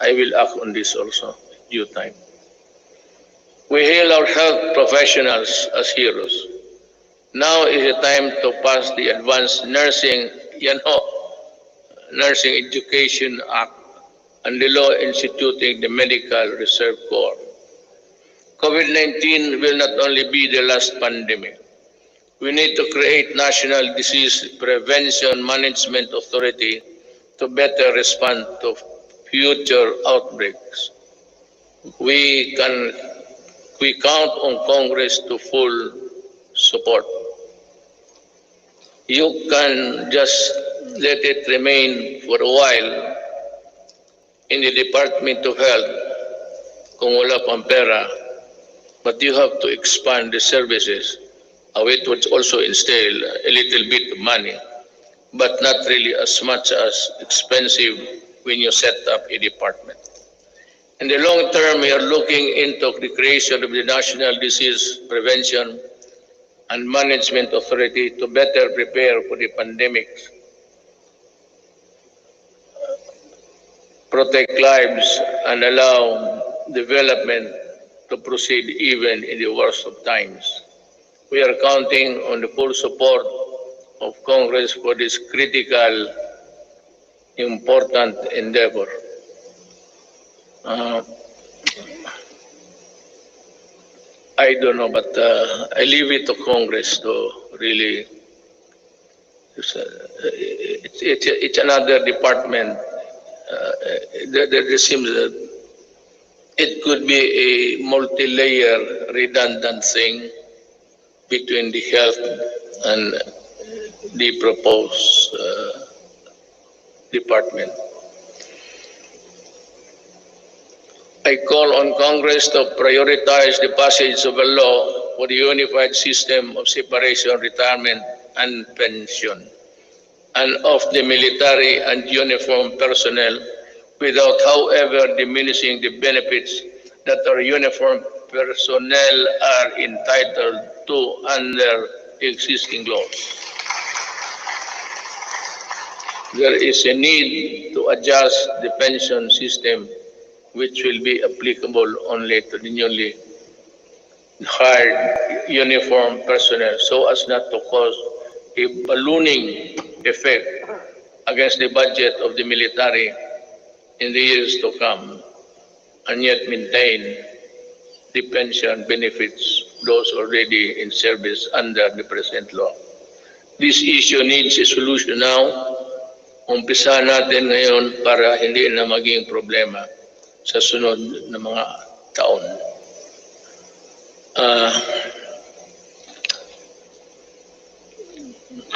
I will act on this also due time. We hail our health professionals as heroes. Now is the time to pass the Advanced Nursing Education Act and the law instituting the Medical Reserve Corps. COVID-19 will not only be the last pandemic. We need to create National Disease Prevention Management Authority to better respond to future outbreaks. We count on Congress to full support. You can just let it remain for a while in the Department of Health kung wala pang pera, but you have to expand the services. It would also entail a little bit of money, but not really as much as expensive when you set up a department. In the long term, we are looking into the creation of the National Disease Prevention and Management Authority to better prepare for the pandemic, protect lives, and allow development to proceed even in the worst of times. We are counting on the full support of Congress for this critical, important endeavor. I don't know, but I leave it to Congress to really. It's another department. There seems that it could be a multi-layer, redundant thing between the health and the proposed department. I call on Congress to prioritize the passage of a law for the unified system of separation, retirement, and pension, and of the military and uniformed personnel, without, however, diminishing the benefits that our uniformed personnel are entitled to under existing laws. there is a need to adjust the pension system, which will be applicable only to the newly hired uniformed personnel, so as not to cause a ballooning effect against the budget of the military in the years to come, and yet maintain the pension benefits those already in service under the present law. This issue needs a solution now. Umpisa natin ngayon para hindi na maging problema sa sunod na mga taon.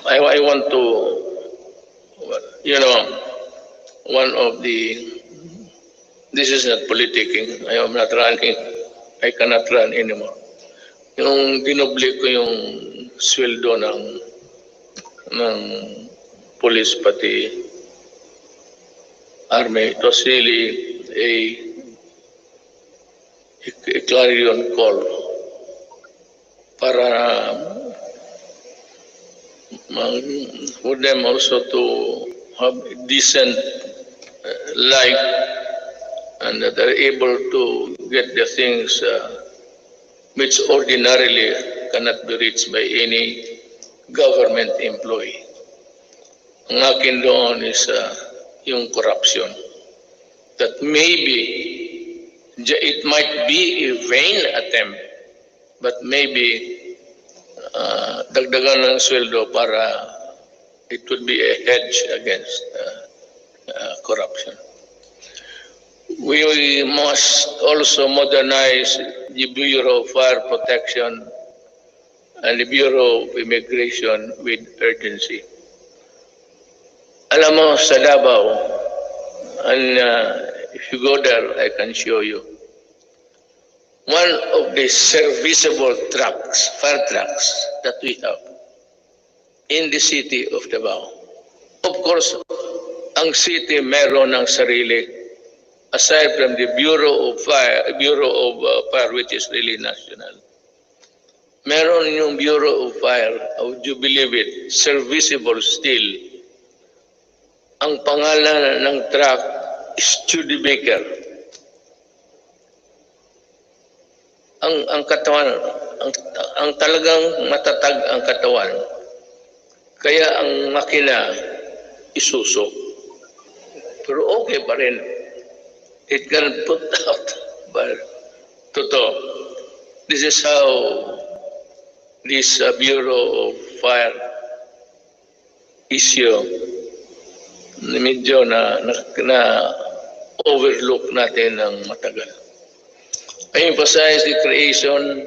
I want to, one of the, this is not politicking, I am not running, I cannot run anymore. Yung dinobli ko yung sweldo ng police pati army, it was really a clarion call para for them also to have a decent life and that they're able to get the things which ordinarily cannot be reached by any government employee. Ang akin doon is yung corruption. That maybe it might be a vain attempt, but maybe dagdagan ng sweldo para it would be a hedge against corruption. We must also modernize the Bureau of Fire Protection and the Bureau of Immigration with urgency. Alam mo, sa Davao, and if you go there, I can show you. One of the serviceable trucks, fire trucks that we have in the city of Davao. Of course, ang city meron ng sarili, aside from the Bureau of Fire, which is really national. Meron yung Bureau of Fire, would you believe it, serviceable still. Ang pangalan ng truck is Studebaker. Ang katawan, ang talagang matatag ang katawan. Kaya ang makina isusok. Pero okay pa rin. It can put out. But totoo. This is how this Bureau of Fire issue medyo na overlook natin ng matagal. I emphasize the creation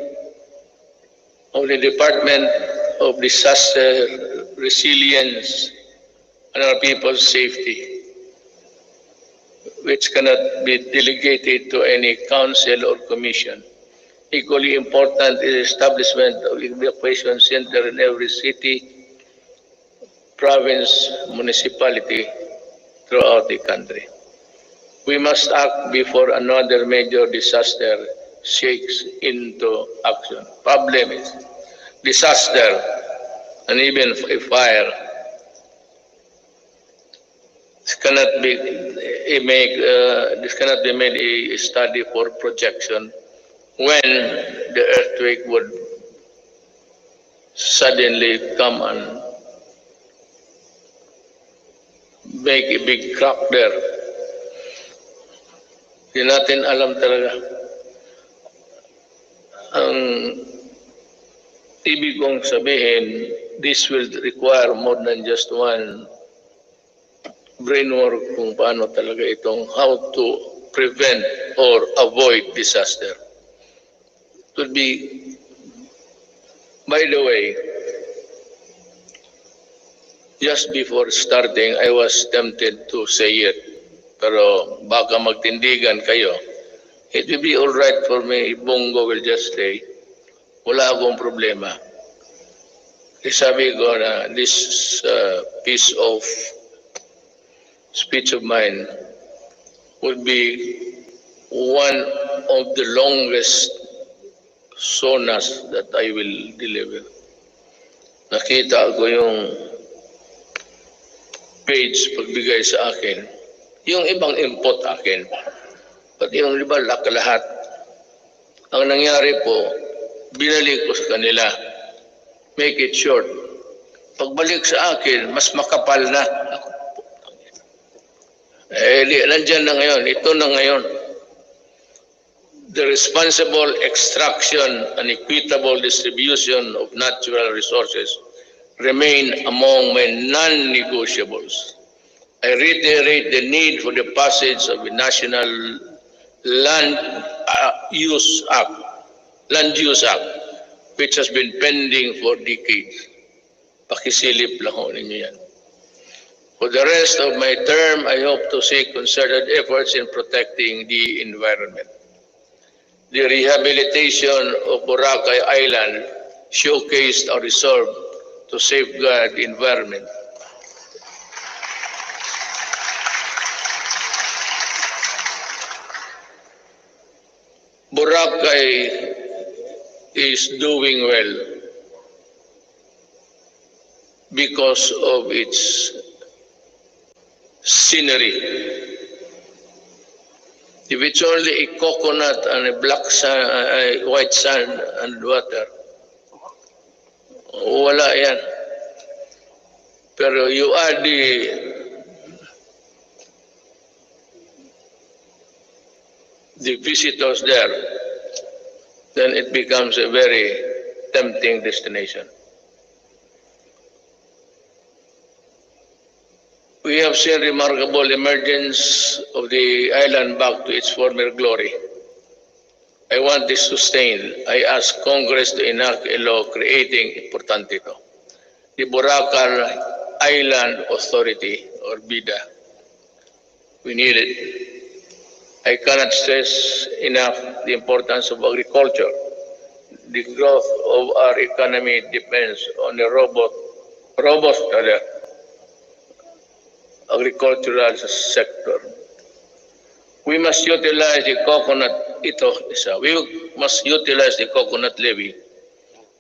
of the Department of Disaster Resilience and our people's safety, which cannot be delegated to any council or commission. Equally important is the establishment of evacuation center in every city, province, municipality throughout the country. We must act before another major disaster shakes into action. Problem is disaster and even a fire. This cannot be made a study for projection when the earthquake would suddenly come and make a big crack there. Hindi natin alam talaga. Ang ibig kong sabihin, this will require more than just one brain work kung paano talaga itong how to prevent or avoid disaster. It would be, by the way, just before starting, I was tempted to say it. Pero baka magtindigan kayo. It will be all right for me if Bongo will just say, wala akong problema. Sabi ko na this piece of speech of mine would be one of the longest sonas that I will deliver. Nakita ko yung page pagbigay sa akin. Yung ibang input akin. Pati yung iba lahat. Ang nangyari po, binalik ko sa kanila. Make it short. Pagbalik sa akin, mas makapal na. Nandyan na ngayon. Ito na ngayon. The responsible extraction and equitable distribution of natural resources remain among my non-negotiables. I reiterate the need for the passage of the National Land Use Act, which has been pending for decades. Pakisilip lang ho ninyo yan. For the rest of my term, I hope to see concerted efforts in protecting the environment. The rehabilitation of Boracay Island showcased our resolve to safeguard the environment. Boracay is doing well because of its scenery. If it's only a coconut and a black sand, white sand and water, wala yan. Pero you add the visitors there, then it becomes a very tempting destination. We have seen remarkable emergence of the island back to its former glory. I want this sustained. I ask Congress to enact a law creating, importante ito, the Boracay Island Authority or BIDA. We need it. I cannot stress enough the importance of agriculture. The growth of our economy depends on a robust agricultural sector. We must utilize the coconut levy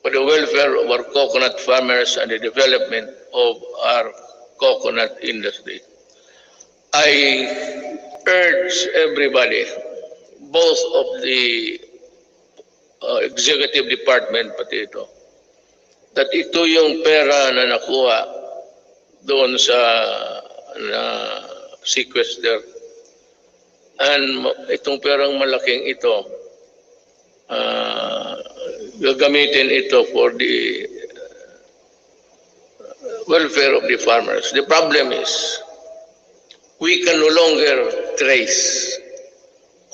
for the welfare of our coconut farmers and the development of our coconut industry. I urge everybody, both of the executive department pati ito, that ito yung pera na nakuha doon sa sequester. And itong perang malaking ito, gagamitin ito for the welfare of the farmers. The problem is, we can no longer trace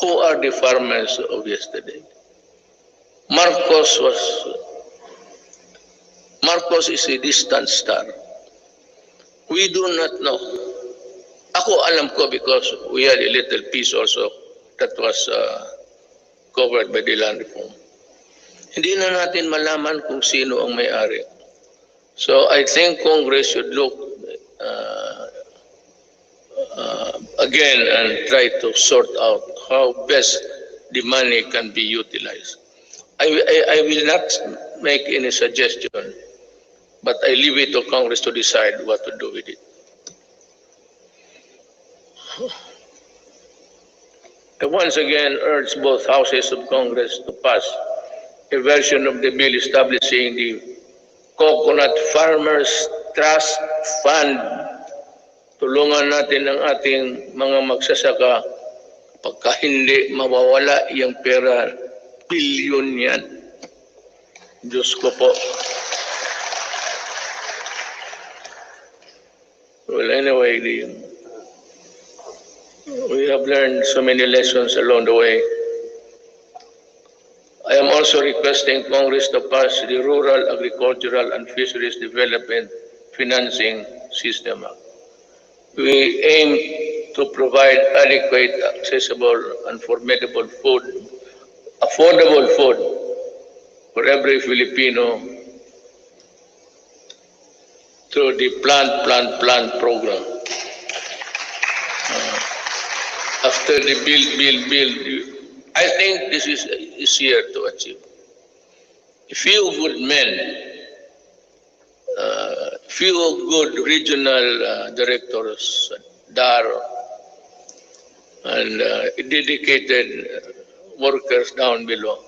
who are the farmers of yesterday. Marcos is a distant star. We do not know. Ako alam ko because we had a little piece also that was covered by the land reform. Hindi na natin malaman kung sino ang may-ari. So I think Congress should look again and try to sort out how best the money can be utilized. I will not make any suggestion, but I leave it to Congress to decide what to do with it. I once again urge both houses of Congress to pass a version of the bill establishing the Coconut Farmers Trust Fund. Tulungan natin ang ating mga magsasaka pagka hindi mawawala yung pera, bilyon yan. Diyos ko po. Well, anyway, we have learned so many lessons along the way. I am also requesting Congress to pass the Rural Agricultural and Fisheries Development Financing System Act. We aim to provide adequate, accessible, and affordable food for every Filipino through the Plant program. After the build, I think this is easier to achieve. A few good men few good regional directors, DAR, and dedicated workers down below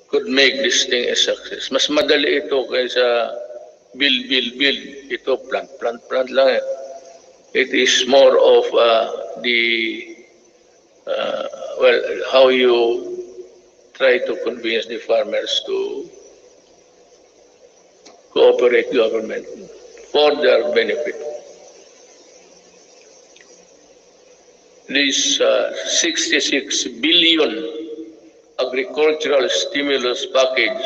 could make this thing a success. Mas madali ito kaysa build. Ito plant lang. It is more of how you try to convince the farmers to cooperate government for their benefit. This 66 billion agricultural stimulus package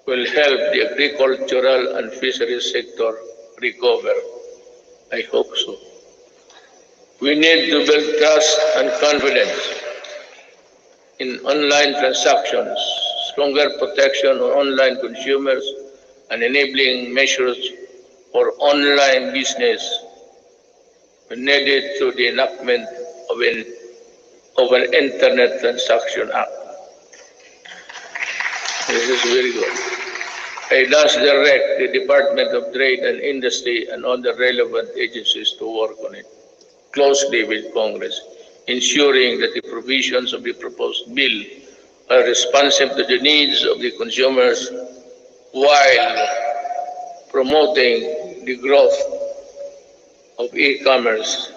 will help the agricultural and fisheries sector recover. I hope so. We need to build trust and confidence in online transactions, stronger protection of online consumers, and enabling measures for online business needed to the enactment of an Internet Transaction Act. This is very good. I thus direct the Department of Trade and Industry and other relevant agencies to work on it closely with Congress, ensuring that the provisions of the proposed bill are responsive to the needs of the consumers while promoting the growth of e-commerce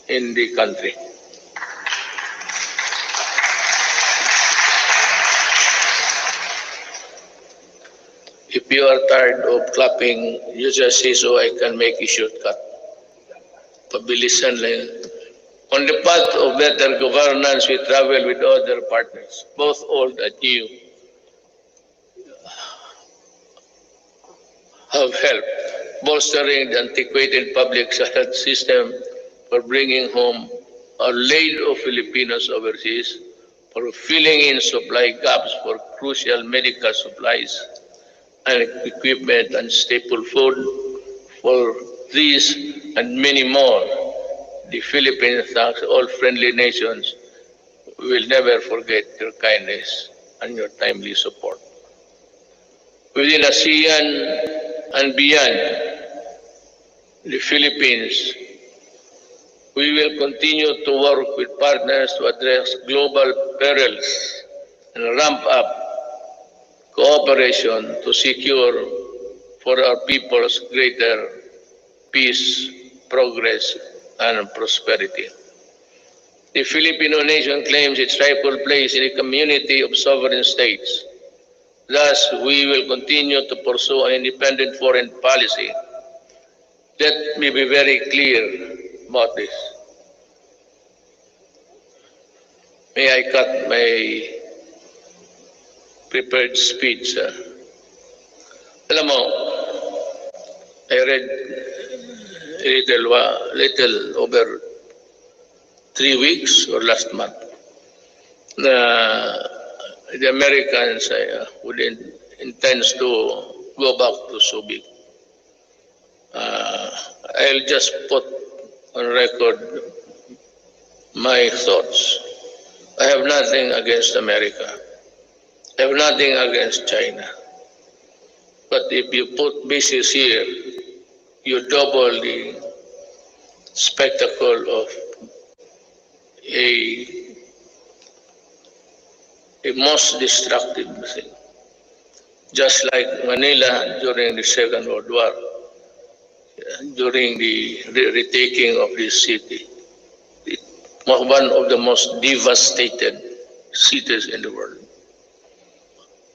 in the country. If you are tired of clapping, you just say so I can make a shortcut. Pabilisan lang. On the path of better governance, we travel with other partners, both old and new, have helped bolstering the antiquated public health system for bringing home a load of Filipinos overseas, for filling in supply gaps for crucial medical supplies and equipment and staple food. For these and many more, the Philippines thanks all friendly nations. We will never forget your kindness and your timely support. Within ASEAN and beyond the Philippines, we will continue to work with partners to address global perils and ramp up cooperation to secure for our people's greater peace, progress, and prosperity. The Filipino nation claims its rightful place in a community of sovereign states. Thus, we will continue to pursue an independent foreign policy. Let me be very clear about this. May I cut my prepared speech? Alam mo, I read a little over 3 weeks or last month. The Americans intends to go back to Subic. I'll just put on record my thoughts. I have nothing against America. I have nothing against China. But if you put bases here, you double the spectacle of a most destructive thing. Just like Manila during the Second World War, during the retaking of this city, one of the most devastated cities in the world.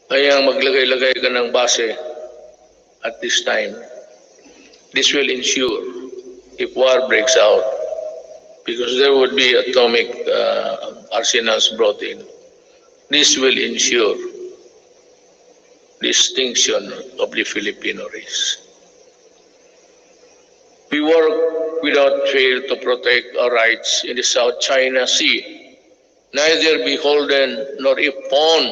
Kaya maglagay-lagay ka ng base at this time. This will ensure if war breaks out, because there would be atomic arsenals brought in. This will ensure the extinction of the Filipino race. We work without fail to protect our rights in the South China Sea, neither beholden nor a pawn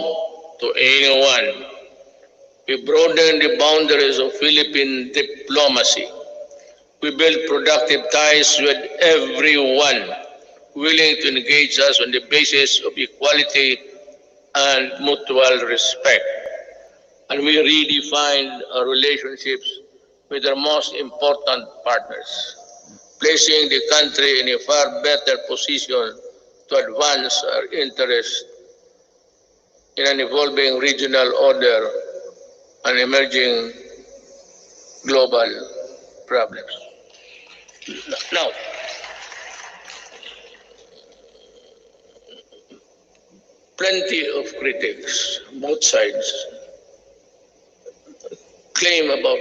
to anyone. We broaden the boundaries of Philippine diplomacy. We build productive ties with everyone willing to engage us on the basis of equality and mutual respect. And we redefine our relationships with their most important partners, placing the country in a far better position to advance our interests in an evolving regional order and emerging global problems. Now, plenty of critics, both sides, claim about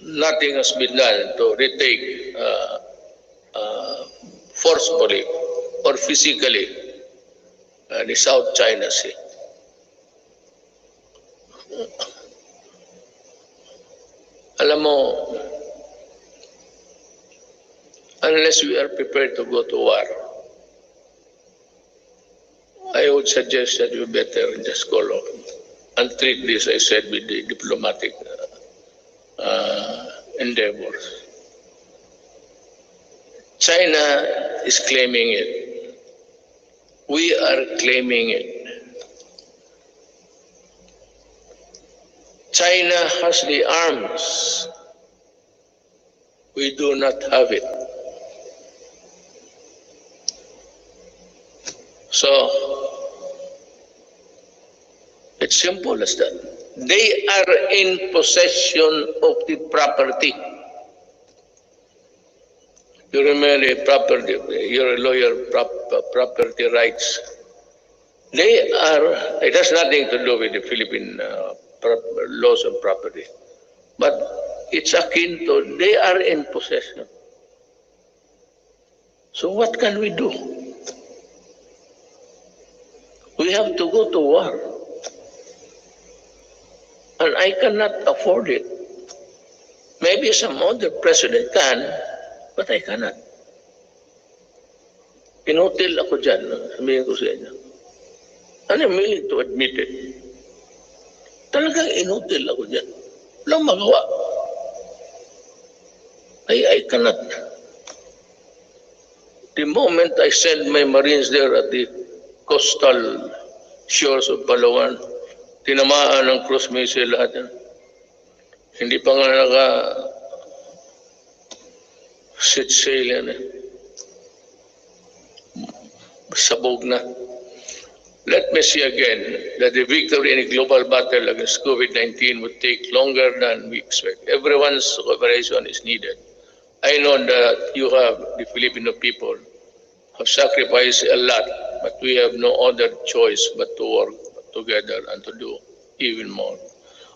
nothing has been done to retake forcefully or physically the South China Sea. Alam mo, unless we are prepared to go to war, I would suggest that we better just call off and treat this, I said, with the diplomatic endeavors. China is claiming it. We are claiming it. China has the arms. We do not have it. So, it's simple as that. They are in possession of the property. You remember the property, you're a lawyer, property rights. They are, it has nothing to do with the Philippine laws on property. But it's akin to, they are in possession. So what can we do? We have to go to war. And I cannot afford it. Maybe some other president can, but I cannot. Inutil ako dyan, sabihin ko sa inyo. And I'm willing to admit it. Talagang inutil ako dyan. Walang magawa. I cannot. The moment I send my Marines there at the coastal shores of Palawan, tinamaan ng cruise missile lahat yan. Hindi pa nga set sail yan eh. Sabog na. Let me see again that the victory in a global battle against COVID-19 would take longer than we expect. Everyone's cooperation is needed. I know that you have, the Filipino people, have sacrificed a lot, but we have no other choice but to work together and to do even more.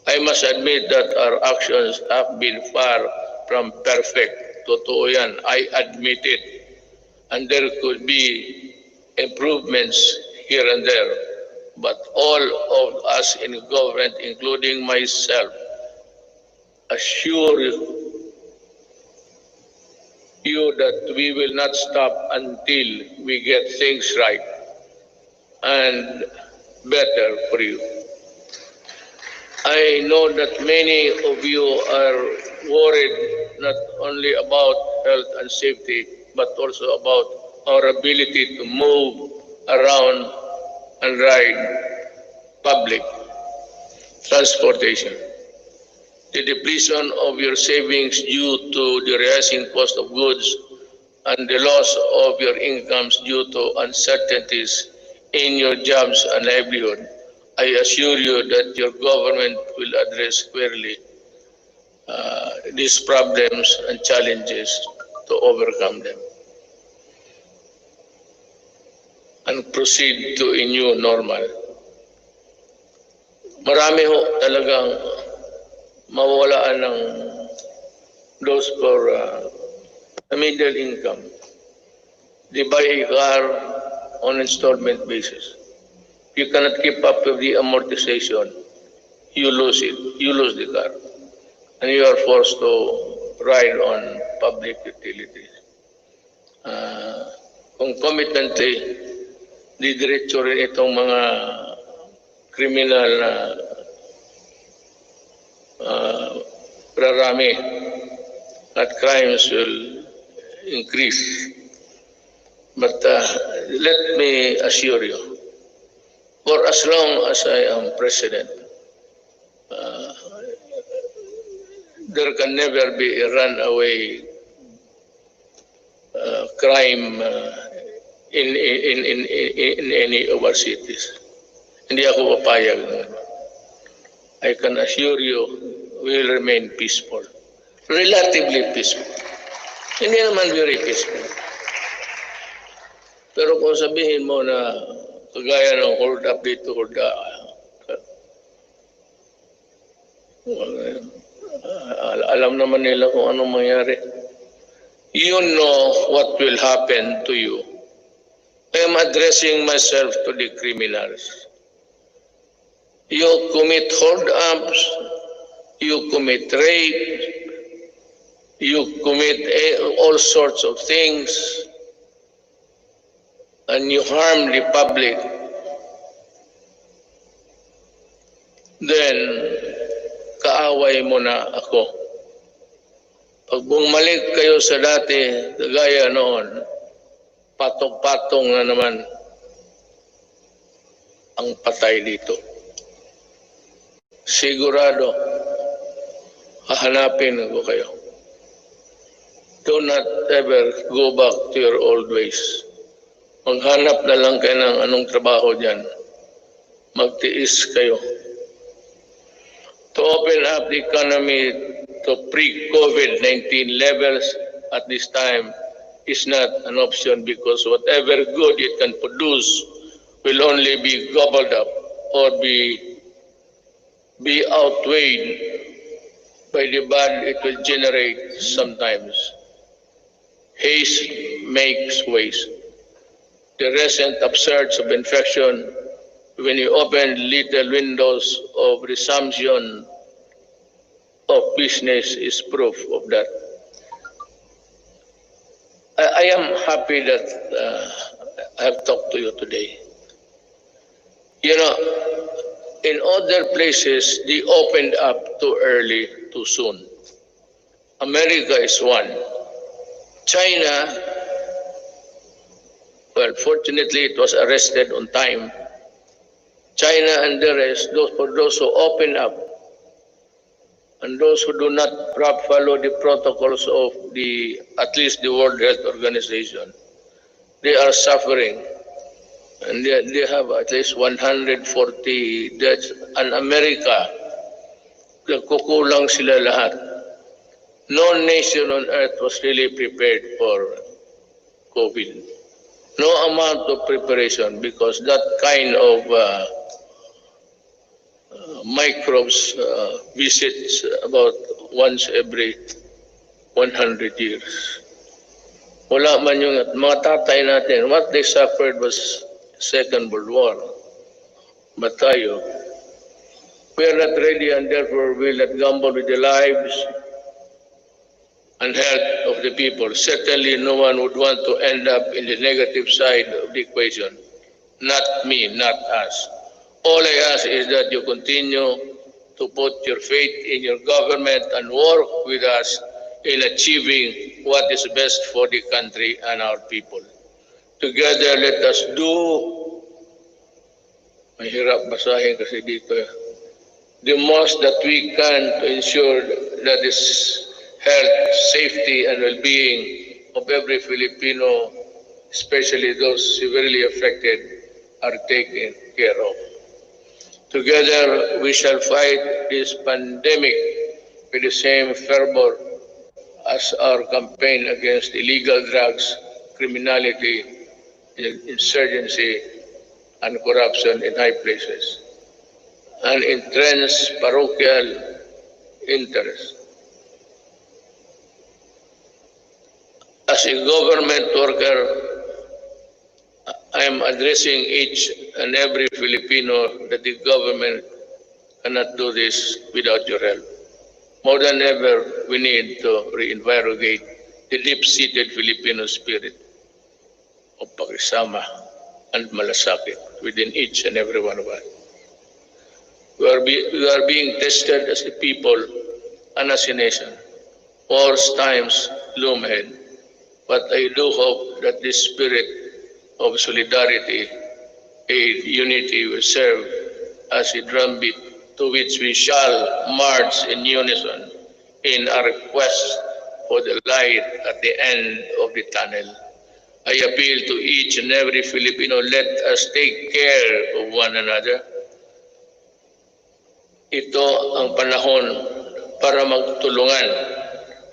I must admit that our actions have been far from perfect. Totoo yan, I admit it. And there could be improvements here and there. But all of us in government, including myself, assure you that we will not stop until we get things right and better for you. I know that many of you are worried not only about health and safety, but also about our ability to move around and ride public transportation. The depletion of your savings due to the rising cost of goods and the loss of your incomes due to uncertainties in your jobs and livelihood, I assure you that your government will address squarely these problems and challenges to overcome them and proceed to a new normal. Marami ho talagang mawawalaan ng those for middle income. They buy a car on installment basis. You cannot keep up with the amortization. You lose it. You lose the car. And you are forced to ride on public utilities. Concomitantly, didiretso rin itong mga kriminal na rarami at crimes will increase. But let me assure you, for as long as I am president, there can never be a runaway crime in any of our cities. Hindi ako papayag. I can assure you, we will remain peaceful. Relatively peaceful. Hindi naman very peaceful. Pero kung sabihin mo na kagaya ng hold up dito, hold up, alam naman nila kung anong mangyari. You know what will happen to you. I am addressing myself to the criminals. You commit hold-ups, you commit rape, you commit all sorts of things, and you harm the public, then kaaway mo na ako. Pag bumalik kayo sa dati, gaya noon, patong-patong na naman ang patay dito. Sigurado, hahanapin ko kayo. Do not ever go back to your old ways. Maghanap na lang kayo ng anong trabaho dyan. Magtiis kayo. To open up the economy to pre-COVID-19 levels at this time is not an option because whatever good it can produce will only be gobbled up or be outweighed by the bad it will generate sometimes. Haste makes waste. The recent upsurge of infection, when you open little windows of resumption of business, is proof of that. I am happy that I have talked to you today. You know, in other places, they opened up too early, too soon. America is one. China, well, fortunately, it was arrested on time. China and the rest, for those who open up, and those who do not follow the protocols of at least the World Health Organization, they are suffering. And they have at least 140 deaths. And America, kukulang sila lahat. No nation on earth was really prepared for COVID. No amount of preparation because that kind of microbes visits about once every 100 years. Wala man yung mga tatay natin, what they suffered was Second World War. But tayo, we are not ready and therefore will not gamble with the lives and health of the people. Certainly no one would want to end up in the negative side of the equation. Not me, not us. All I ask is that you continue to put your faith in your government and work with us in achieving what is best for the country and our people. Together, let us do, mahirap basahin kasi dito, the most that we can to ensure that this health, safety, and well-being of every Filipino, especially those severely affected, are taken care of. Together, we shall fight this pandemic with the same fervor as our campaign against illegal drugs, criminality, insurgency, and corruption in high places, and entrenched parochial interests. As a government worker, I am addressing each and every Filipino that the government cannot do this without your help. More than ever, we need to reinvigorate the deep-seated Filipino spirit of pakisama and malasakit within each and every one of us. We are being tested as a people and as a nation. Worse times loom ahead. But I do hope that this spirit of solidarity, aid, unity will serve as a drumbeat to which we shall march in unison in our quest for the light at the end of the tunnel. I appeal to each and every Filipino, let us take care of one another. Ito ang panahon para magtulungan,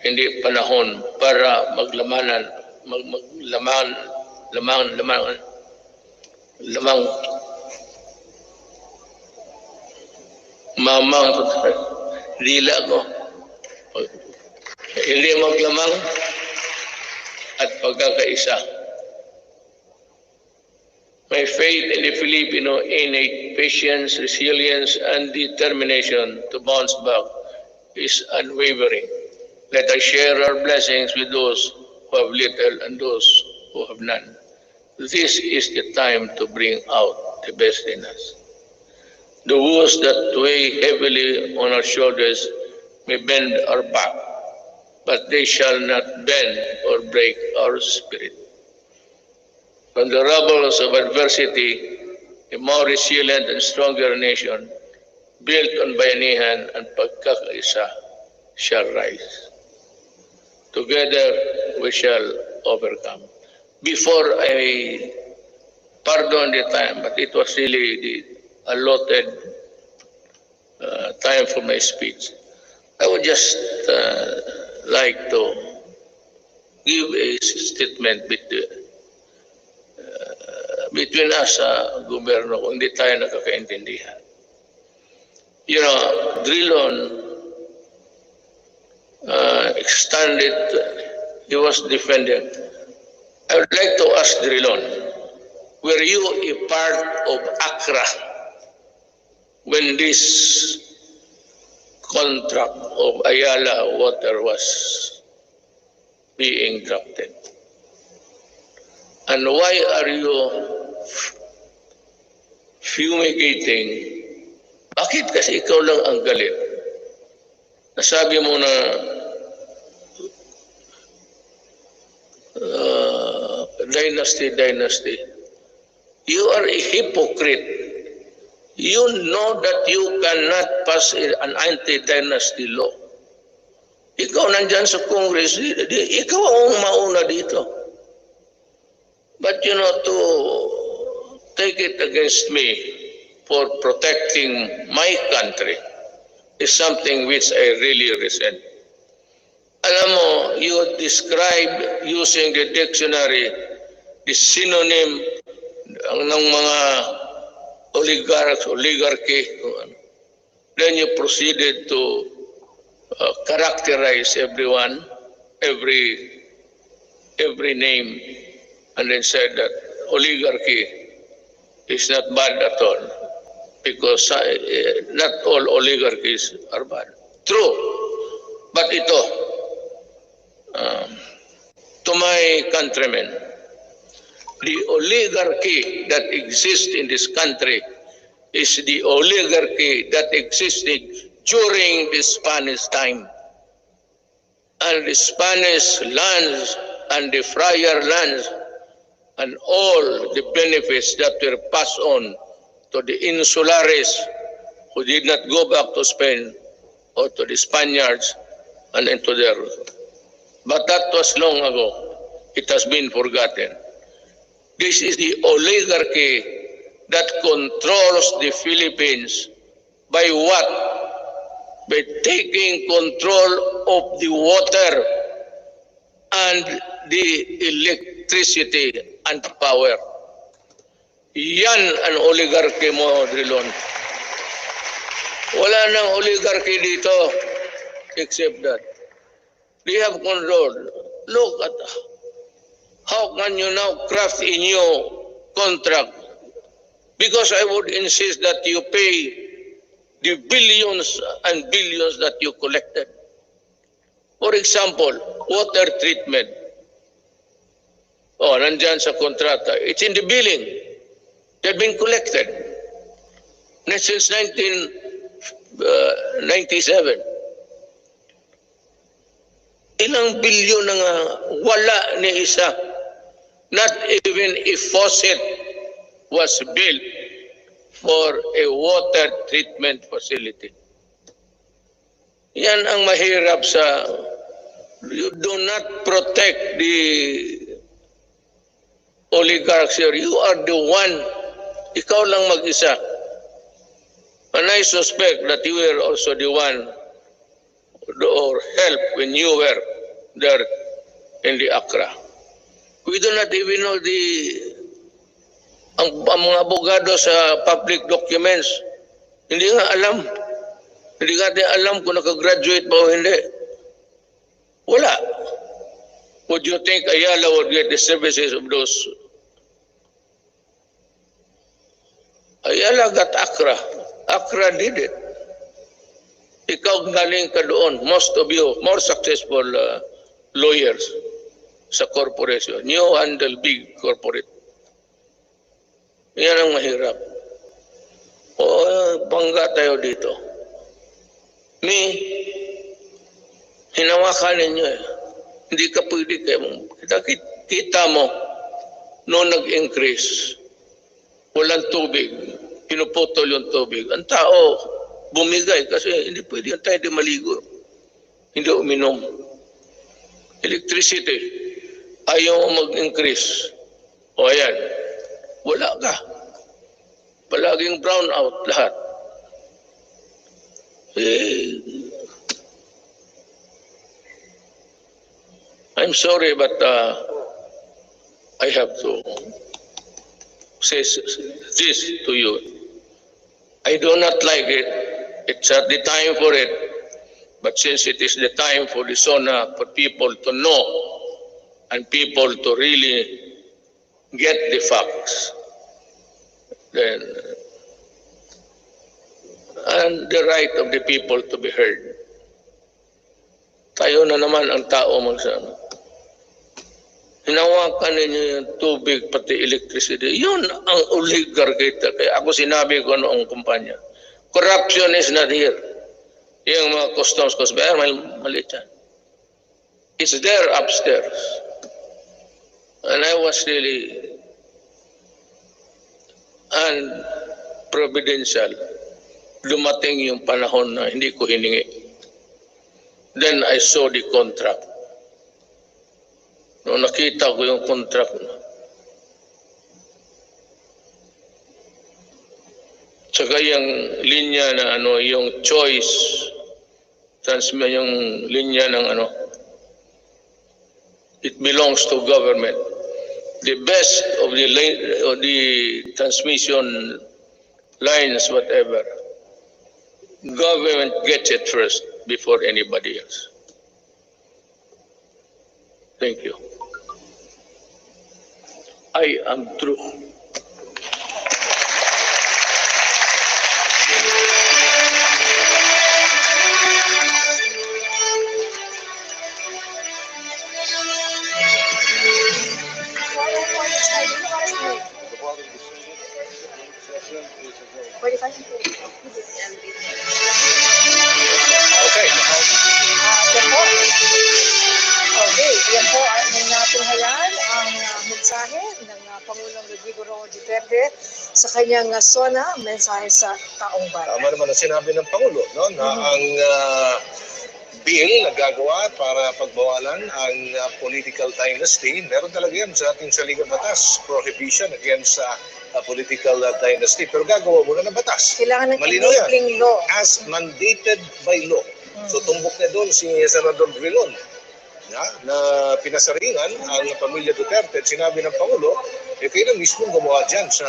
hindi panahon para maglamanan, mamang dila ko. Hindi maglamang at pagkakaisa. My faith in the Filipino innate patience, resilience, and determination to bounce back is unwavering. Let us share our blessings with those who have little and those who have none. This is the time to bring out the best in us. The woes that weigh heavily on our shoulders may bend our back, but they shall not bend or break our spirit. From the rubbles of adversity, a more resilient and stronger nation, built on bayanihan and pagkakaisa, shall rise. Together we shall overcome. Before I pardon the time, but it was really the allotted time for my speech, I would just like to give a statement between us sa gobyerno kung hindi tayo nakakaintindihan. You know, Drilon extended, he was defended. I would like to ask Drilon, were you a part of ACRA when this contract of Ayala Water was being drafted? And why are you fumigating? Bakit kasi ikaw lang ang galit? Nasabi mo na dynasty. You are a hypocrite. You know that you cannot pass an anti-dynasty law. Ikaw nandyan sa Congress, ikaw ang mauna dito. But you know, to take it against me for protecting my country is something which I really resent. Alam mo, you describe using the dictionary the synonym ng mga oligarchy. Then you proceeded to characterize everyone, every name, and then said that oligarchy is not bad at all because not all oligarchies are bad. True. But ito, to my countrymen, the oligarchy that exists in this country is the oligarchy that existed during the Spanish time. And the Spanish lands and the friar lands and all the benefits that were passed on to the insulares who did not go back to Spain or to the Spaniards and into their... But that was long ago. It has been forgotten. This is the oligarchy that controls the Philippines by what? By taking control of the water and the electricity and power. Yan ang oligarchy mo, Drilon. Wala nang oligarchy dito except that. They have control. Look at how can you now craft a new contract? Because I would insist that you pay the billions and billions that you collected. For example, water treatment. Oh, nandyan sa kontrata. It's in the billing. They've been collected. Since 1997. Ilang bilyon na nga wala ni isa. Not even a faucet was built for a water treatment facility. Yan ang mahirap sa, you do not protect the oligarchs here. You are the one, ikaw lang mag-isa. And I suspect that you were also the one or help when you were there in the Accra. We do not even know ang mga abogado sa public documents. Hindi nga alam. Hindi natin alam kung nakagraduate ba o hindi. Wala. Would you think Ayala would get the services of those? Ayala got Accra. Accra did it. Ikaw galing ka doon. Most of you, more successful lawyers sa corporation. You handle big corporate. Yan ang mahirap. O, bangga tayo dito. Hinawakan ninyo eh. Hindi ka pwede kayo. Kita mo, noong nag-increase, walang tubig, pinuputol yung tubig. Ang tao, bumigay kasi hindi pwede yung tayo di maligo. Hindi uminom. Electricity, ayaw mag-increase. O ayan, wala ka. Palaging brown out lahat. I'm sorry, but I have to say this to you. I do not like it. It's not the time for it. But since it is the time for the SONA, for people to know and people to really get the facts, then and the right of the people to be heard. Tayo na naman ang tao magsama. Hinawakan ninyo yung tubig pati electricity. Yun ang oligarchy. Kaya ako sinabi ko noong kumpanya. Corruption is not here. Yung mga customs kaya maliit yan. It's there upstairs. And I was really providential. Dumating yung panahon na hindi ko hiningi. Then I saw the contract. Nung nakita ko yung contract na. Tsaka yung linya na yung choice, yung linya ng it belongs to government. The best of the transmission lines, whatever, government gets it first before anybody else. Thank you. I am through. Okay. Okay, yan po ay natunghayan ang mensahe ng Pangulong Rodrigo Duterte sa kanyang SONA, mensahe sa taong bayan. Tama naman ang sinabi ng Pangulo, no, na ang bill na gagawa para pagbawalan ang political dynasty, meron talaga yan sa ating saligang batas, prohibition against political dynasty. Pero gagawa muna ng batas. Kailangan ng Malinaw yan. enabling law. As mandated by law. So tumbok na doon si Senador Drilon na pinasaringan ang pamilya Duterte at sinabi ng Pangulo, kayo na mismo gumawa dyan sa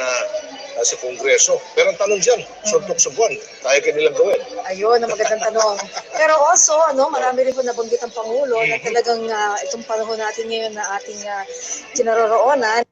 Kongreso. Pero ang tanong dyan, suntok sa buwan, kaya kanilang gawin. Ayun, ang magandang tanong. Pero also, marami rin po nabanggit ang Pangulo na talagang itong panahon natin ngayon na ating kinaroroonan,